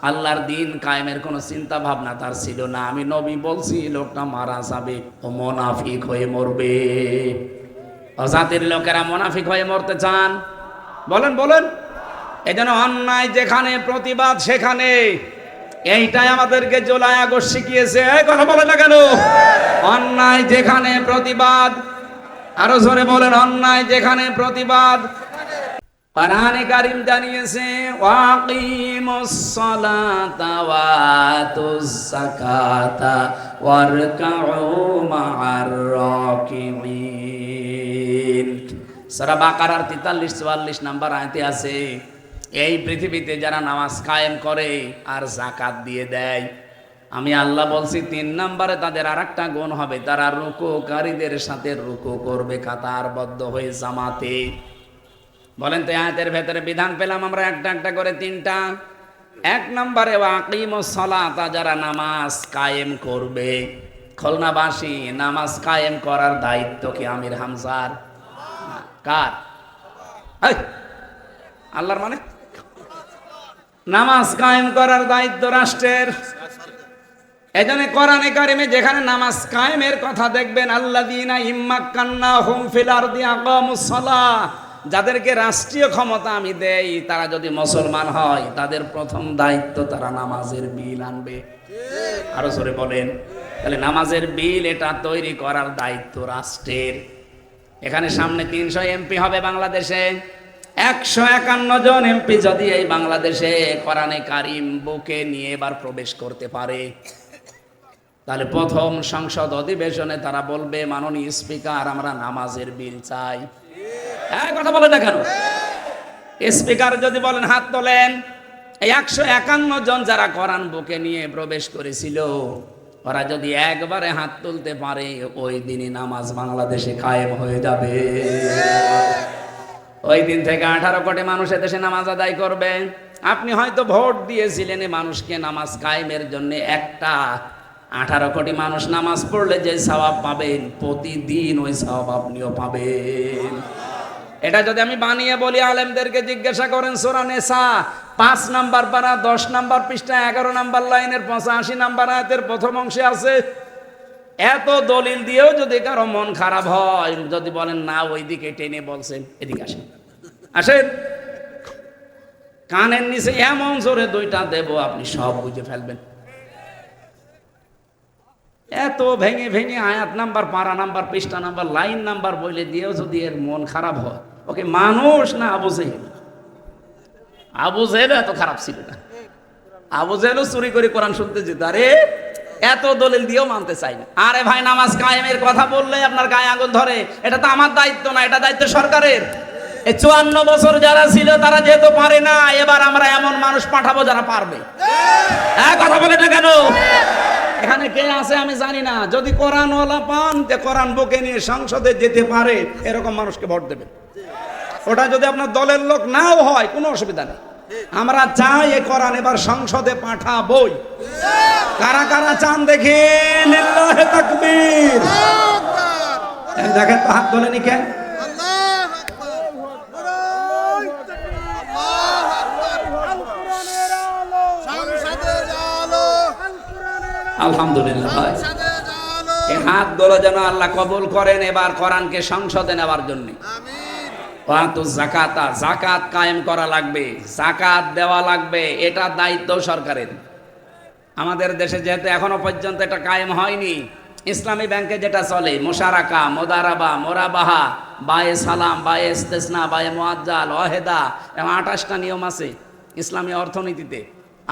আল্লাহর দ্বীন কায়েমের কোনো চিন্তা ভাবনা তার ছিল না, আমি নবী বলছি লোকটা মারা যাবে, ও মুনাফিক হয়ে মরবে। জাতির লোকেরা মুনাফিক হয়ে মরতে চান? বলেন বলেন। এজন্য অন্যায় যেখানে প্রতিবাদ সেখানে, এইটাই আমাদেরকে জুলাই আগস্ট শিখিয়েছে। কথা বলেন না কেন? অন্যায় যেখানে প্রতিবাদ, আরো জোরে বলেন, অন্যায় যেখানে প্রতিবাদ। কোরআনে কারীম জানিয়েছে ওয়াকিমুস সালাতা ওয়া আতুজ যাকাতা ওয়ারকাউ মা'আর রাকিঈন। সূরা বাকারার 43-44 নম্বর আয়াতে আছে, এই পৃথিবীতে যারা নামাজ কায়েম করে আর যাকাত দিয়ে দেয়, আমি আল্লাহ বলছি 3 নম্বরে তাদের আরেকটা গুণ হবে, তারা রুকুকারীদের সাথে রুকু করবে কাতারবদ্ধ হয়ে জামাতে। বলেন তো আয়াতের ভেতরে বিধান পেলাম আমরা একটা একটা করে 3টা। 1 নম্বরে ওয়াকিমুস সালাতা, যারা নামাজ কায়েম করবে। খুলনাবাসী, নামাজ কায়েম করার দায়িত্ব কি আমির হামজার? কার? আল্লাহর। মানে নামাজ কায়েম করার দায়িত্ব রাষ্ট্রের। এজন্য কোরআনে কারিমে যেখানে নামাজ কায়েমের কথা দেখবেন, আল্লাযীনা ইম্মাক্কান্নাহুম ফিল আরদি আকামুস সালাহ, যাদেরকে রাষ্ট্রীয় ক্ষমতা আমি দেই তারা যদি মুসলমান হয় তাদের প্রথম দায়িত্ব তারা নামাজের বিল আনবে। আরো জোরে বলেন। তাহলে নামাজের বিল এটা তৈরি করার দায়িত্ব রাষ্ট্রের। এখানে সামনে 300 এমপি হবে বাংলাদেশে। 151 জন এমপি যদি এই বাংলাদেশে কোরআনে কারিম বুকে নিয়ে এবার প্রবেশ করতে পারে, তাহলে প্রথম সংসদ অধিবেশনে তারা বলবে, মাননীয় স্পিকার আমরা নামাজের বিল চাই। কথা বলে না কেন? স্পিকার যদি বলেন হাত তোলেন, এই 151 জন যারা কোরআন বুকে নিয়ে প্রবেশ করেছিল ওরা যদি একবারে হাত তুলতে পারে, ওই দিনই নামাজ বাংলাদেশে কায়েম হয়ে যাবে। ওই দিন থেকে 18 কোটি মানুষ দেশে নামাজ আদায় করবে। আপনি হয়তো ভোট দিয়েছিলেন মানুষকে নামাজ কায়েমের জন্য, একটা 18 কোটি মানুষ নামাজ পড়লে যে সওয়াব পাবেন প্রতিদিন ওই সওয়াব আপনিও পাবেন। এটা যদি আমি বানিয়ে বলি, আলেমদেরকে জিজ্ঞাসা করেন, সূরা নিসা 5 নাম্বার পারা 10 নাম্বার পৃষ্ঠা 11 নাম্বার লাইনের 85 নাম্বার আয়াতের প্রথম অংশে আছে। এত দলিল দিয়েও যদি কারো মন খারাপ হয়, যদি বলেন না ওইদিকে টেনে বলছেন, এদিকে আসেন, আসেন, কানের নিচে এমন জোরে 2টা দেব আপনি সব বুঝে ফেলবেন। এত ভেঙে ভেঙে আয়াত নাম্বার, পারা নাম্বার, পৃষ্ঠা নাম্বার, লাইন নাম্বার বলে দিয়েও যদি এর মন খারাপ হয়, ওকে মানুষ না আবু জেহেল? আবু জেহেল এত খারাপ ছিল না। আবু জেহেলও চুরি করে কোরআন শুনতে যেত। আরে এত দলিল দিয়েও মানতে চাই না। আরে ভাই, নামাজ কায়েমের কথা বললে আপনার গায়ে আগুন ধরে। এটা তো আমার দায়িত্ব না, এটা দায়িত্ব সরকারের। এই 54 বছর যারা ছিল তারা যেহেতু পারে না, এবার আমরা এমন মানুষ পাঠাবো যারা পারবে। কথা বলে না কেন? এখানে কে আছে আমি জানি না। যদি কোরআনওয়ালা পান, যে কোরআন বুকে নিয়ে সংসদে যেতে পারে, এরকম মানুষকে ভোট দেবেন। ওটা যদি আপনার দলের লোক নাও হয়, কোনো অসুবিধা নেই। আমরা চাই এ কোরআন এবার সংসদে পাঠাবই। কারা কারা চান দেখেন? লিল্লাহি তাকবীর। দেখেন তো, হাত তোলেনি কেন? আলহামদুলিল্লাহ ভাই, এই হাত দোলা যেন আল্লাহ কবুল করেন এবার কোরআনকে সংসদে নেওয়ার জন্য। জাকাত, জাকাত কায়েম করা লাগবে, জাকাত দেওয়া লাগবে, এটা দায়িত্ব সরকারের। আমাদের দেশে যেহেতু এখনো পর্যন্ত এটা কায়েম হয়নি, ইসলামী ব্যাংকে যেটা চলে মুশারাকা, মোদারাবা, মোরাবাহা, বায়ে সালাম, বায়ে ইস্তেসনা, বায়ে মুআজ্জাল, ওয়াহেদা, এবং 28টা নিয়ম আছে ইসলামী অর্থনীতিতে।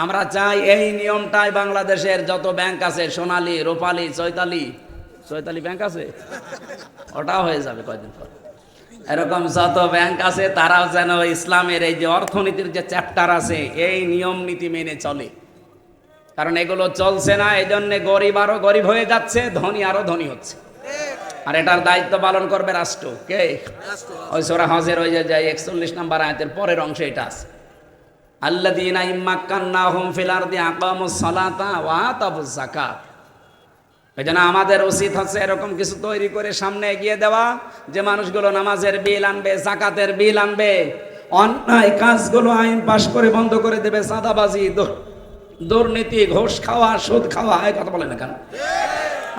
আমরা চাই এই নিয়মটাই বাংলাদেশের যত ব্যাংক আছে, সোনালী, রূপালী, চৈতালি ব্যাংক আছে, ওটাও হয়ে যাবে কয়দিন পর। এরকম যত ব্যাংক আছে তারাও যেন ইসলামের এই যে অর্থনীতির যে চ্যাপ্টার আছে এই নিয়ম নীতি মেনে চলে। কারণ এগুলো চলছে না, এই জন্য গরিব আরো গরিব হয়ে যাচ্ছে, ধনী আরো ধনী হচ্ছে। আর এটার দায়িত্ব পালন করবে রাষ্ট্র। কে? ওই সূরা হজের ওই যে 41 নাম্বার আয়াতের পরের অংশে এটা আছে, আল্লাযীনা ইম্মাক্কান্নাহুম ফিল আরদি আকামুস সালাতা ওয়া আতাবুজ যাকাত। এজন্য আমাদের উচিত হচ্ছে এরকম কিছু তৈরি করে সামনে এগিয়ে দেওয়া, যে মানুষগুলো নামাজের বিল আনবে, যাকাতের বিল আনবে, অন্যায় কাজগুলো আইন পাশ করে বন্ধ করে দেবে, চাঁদাবাজি, দুর্নীতি, ঘুষ খাওয়া, সুদ খাওয়া, এই কথা বলে না কেন?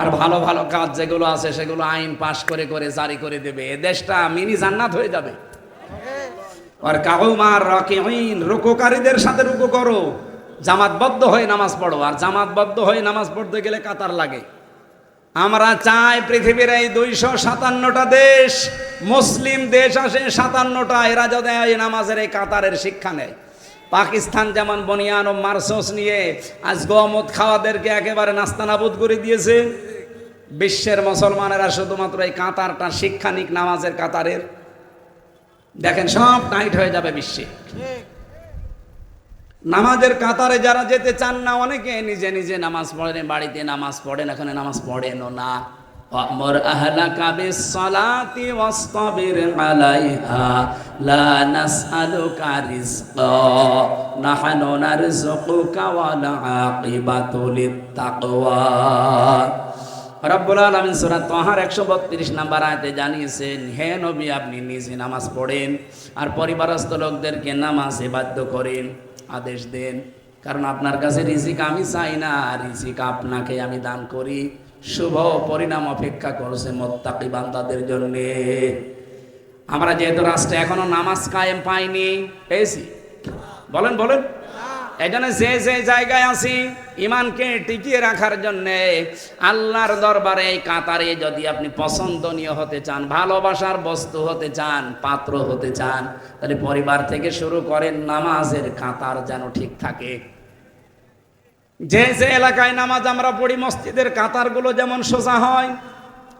আর ভালো ভালো কাজ যেগুলো আছে সেগুলো আইন পাশ করে করে জারি করে দেবে। এ দেশটা মিনি জান্নাত হয়ে যাবে। আর কাউমার রাকিঈন, রুকুকারীদের সাথে রুকু করো, জামাতবদ্ধ হয়ে নামাজ পড়ো। আর জামাতবদ্ধ হয়ে নামাজ পড়তে গেলে কাতার লাগে। আমরা চাই পৃথিবীর এই 257টা দেশ, মুসলিম দেশ আসে 57টা, এরা যদি এই নামাজের এই কাতারের শিক্ষা নেয়। পাকিস্তান যেমন বনিয়ান ও মার্সোস নিয়ে আজ গমত খাওয়াদেরকে একেবারে নাস্তানাবুদ করে দিয়েছে, বিশ্বের মুসলমানেরা শুধুমাত্র এই কাতারটা শিক্ষা নিক, নামাজের কাতারের, দেখেন সব টাইট হয়ে যাবে বিশ্বে। নামাজের কাতারে যারা যেতে চান না, অনেকে নিজে নিজে নামাজ পড়েন, বাড়িতে নামাজ পড়েন, এখানে নামাজ পড়েনও না। ওয়ামুর আহলাকা বিস-সালাতি ওয়াসতাবির আলাইহা লা নাসআলুকা রিজকা নাহনু নারযুকুকা ওয়াল আকিবাতু লিত-তাকওয়া। রব্বুল আলামিন সূরা তাহার 132 নাম্বার আয়াতে জানিয়েছেন, হে নবী আপনি নিজে নামাজ পড়েন আর পরিবারস্থ লোকদেরকে নামাজে বাধ্য করেন। আদেশ দেন, কারণ আপনার কাছে রিজিক আমি চাই না, রিজিক আপনাকে আমি দান করি। শুভ পরিণাম অপেক্ষা করছে মুত্তাকি বান্দাদের জন্য। আমরা যেহেতু রাষ্ট্রে এখনো নামাজ কায়েম পাইনি, পেয়েছি? বলেন বলেন। এই জন্য যে যে জায়গায় আছি ইমানকে টিকিয়ে রাখার জন্য আল্লাহর দরবারে এই কাতারে যদি আপনি পছন্দনীয় হতে চান, ভালোবাসার বস্তু হতে চান, পাত্র হতে চান, তাহলে পরিবার থেকে শুরু করেন, নামাজের কাতার যেন ঠিক থাকে। যে যে এলাকায় নামাজ আমরা পড়ি, মসজিদের কাতারগুলো যেমন সোজা হয়,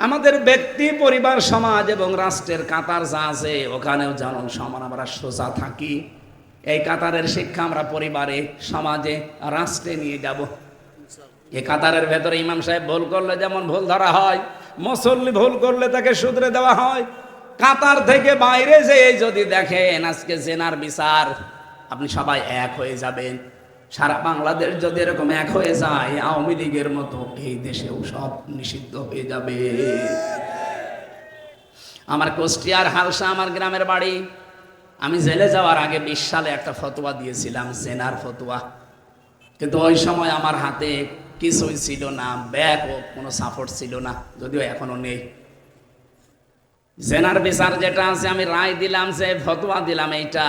আমাদের ব্যক্তি, পরিবার, সমাজ এবং রাষ্ট্রের কাতার যা আছে ওখানেও যেন সমান আমরা সোজা থাকি। এই কাতারের শিক্ষা আমরা পরিবারে, সমাজে, রাষ্ট্রে নিয়ে যাব। এই কাতারের ভেতরে ইমাম সাহেব ভুল করলে যেমন ভুল ধরা হয়, মুসল্লি ভুল করলে তাকে শুধরে দেওয়া হয়। কাতার থেকে বাইরে যেয়ে যদি দেখেন আজকে জেনার বিচার, আপনি সবাই এক হয়ে যাবেন। সারা বাংলাদেশ যদি এরকম এক হয়ে যায়, আওয়ামী লীগের মতো এই দেশেও সব নিষিদ্ধ হয়ে যাবে। আমার কুষ্টিয়ার হালসা আমার গ্রামের বাড়ি। আমি জেলে যাওয়ার আগে 20 সালে একটা ফতোয়া দিয়েছিলাম, জেনার ফতোয়া। কিন্তু ওই সময় আমার হাতে কিছুই ছিল না, ব্যাগ ও কোনো সাপোর্ট ছিল না, যদিও এখনো নেই। জেনার বিচার যেটা আছে, আমি রায় দিলাম, যে ফতোয়া দিলাম এইটা,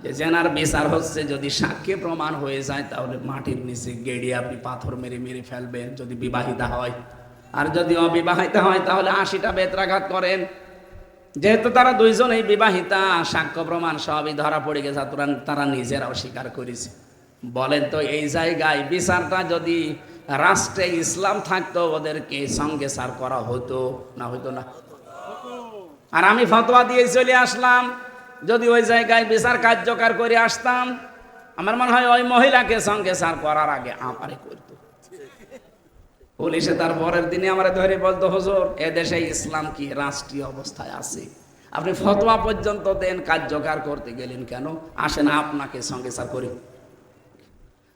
যে জেনার বিচার হচ্ছে যদি সাক্ষী প্রমাণ হয়ে যায় তাহলে মাটির নিচে গেড়ে আপনি পাথর মেরে মেরে ফেলবেন যদি বিবাহিতা হয়, আর যদি অবিবাহিতা হয় তাহলে 80টা বেত্রাঘাত করেন। যেহেতু তারা দুইজনেই বিবাহিতা, সাক্ষ্য প্রমাণ সবই ধরা পড়ে গেছে, তারা নিজেরাও স্বীকার করেছে। বলেন তো এই জায়গায় বিচারটা যদি রাষ্ট্রে ইসলাম থাকতো, ওদেরকে সঙ্গে সার করা হতো না? হতো না? আর আমি ফতোয়া দিয়ে চলে আসলাম, যদি ওই জায়গায় বিচার কার্যকর করে আসতাম, আমার মনে হয় ওই মহিলাকে সঙ্গে সার করার আগে আমারে করতো। পুলিশে তার পরের দিনে আমরা ধরে বলতো, হুজুর এদেশে ইসলাম কি রাষ্ট্রীয় অবস্থায় আছে? আপনি ফতোয়া পর্যন্ত দেন, কার্যকর করতে গেলেন কেন? আসেন আপনাকে সঙ্গে সার করি।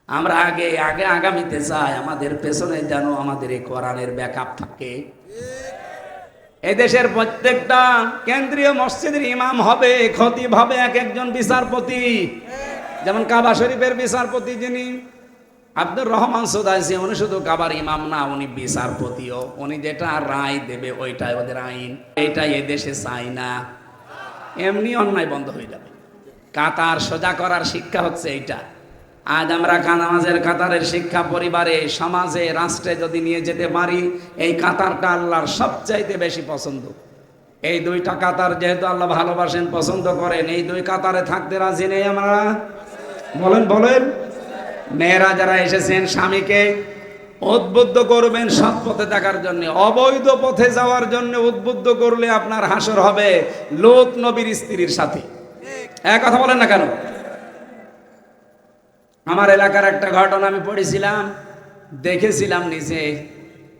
আমরা আগে আগে আগামীতে চাই, আমাদের পেছনে যেন আমাদের এই কোরআনের ব্যাকআপ থাকে। এদেশের প্রত্যেকটা কেন্দ্রীয় মসজিদের ইমাম হবে, খতিব হবে এক একজন বিচারপতি। যেমন কাবা শরীফের বিচারপতি যিনি আব্দুর রহমান সুদাইসি, উনি শুধু কাবার ইমাম না, উনি বিচারপতিও। উনি যেটা রায় দেবে ওইটাই ওদের আইন। এইটাই এদেশে চাই না, এমনি অন্যায় বন্ধ হয়ে যাবে। কাতার সোজা করার শিক্ষা হচ্ছে এইটা। আজ আমরা নামাজের কাতারের শিক্ষা পরিবারে, সমাজে, রাষ্ট্রে যদি নিয়ে যেতে পারি, এই কাতারটা আল্লাহর সবচাইতে বেশি পছন্দ। এই দুইটা কাতার যেহেতু আল্লাহ ভালোবাসেন, পছন্দ করেন, এই দুই কাতারে থাকতে রাজি নেই আমরা? বলেন বলেন। মেয়েরা যারা এসেছেন, স্বামীকে উদ্বুদ্ধ করবেন সৎ পথে থাকার জন্য। অবৈধ পথে যাওয়ার জন্য উদ্বুদ্ধ করলে আপনার হাসর হবে লূত নবীর স্ত্রীর সাথে। এক কথা বলেন না কেন? আমার এলাকার একটা ঘটনা আমি পড়েছিলাম, দেখেছিলাম নিজে।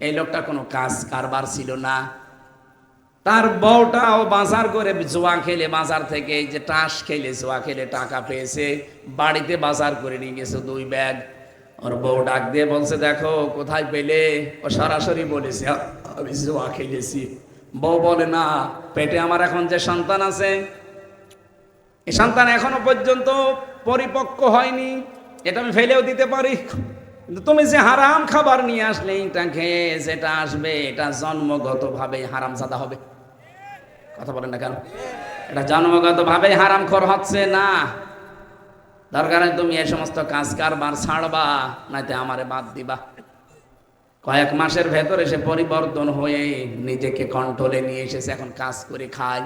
এই লোকটা কোনো কাজ কারবার ছিল না, তার বউটাও বাজার করে জোয়া খেলে, বাজার থেকে এই যে টাস খেলে, জোয়া খেলে টাকা পেয়েছে, বাড়িতে বাজার করে নিয়ে গেছে 2 ব্যাগ। ওর বউ ডাক দিয়ে বলছে, দেখো কোথায় পেলে? ও সরাসরি বলেছে, আমি জোয়া খেলেছি। বউ বলে, না, পেটে আমার এখন যে সন্তান আছে, এই সন্তান এখনো পর্যন্ত পরিপক্ক হয়নি, এটা আমি ফেলেও দিতে পারি, কিন্তু তুমি যে হারাম খাবার নিয়ে আসলে, এটা খেয়ে যেটা আসবে এটা জন্মগতভাবে হারামজাদা হবে। কথা বলেন না কেন? এটা জন্মগতভাবে হারামখোর হচ্ছে না। দরকার তুমি এই সমস্ত কাজ কারবার ছাড়বা, নাইতে আমারে বাদ দিবা। কয়েক মাসের ভেতরে সে পরিবর্তন হয়ে নিজেকে কন্ট্রোলে নিয়ে এসেছে, এখন কাজ করে খায়।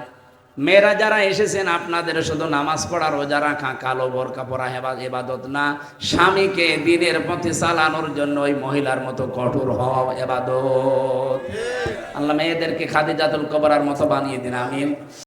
মেয়েরা যারা এসেছেন, আপনাদের শুধু নামাজ পড়া, রোজা রাখা, কালো বোরকা পরা ইবাদত না, স্বামীকে দিনের পথে চালানোর জন্য ওই মহিলার মতো কঠোর হওয়া ইবাদত। আল্লাহ মেয়েদেরকে খাদিজাতুল কুবরার মতো বানিয়ে দিন, আমিন।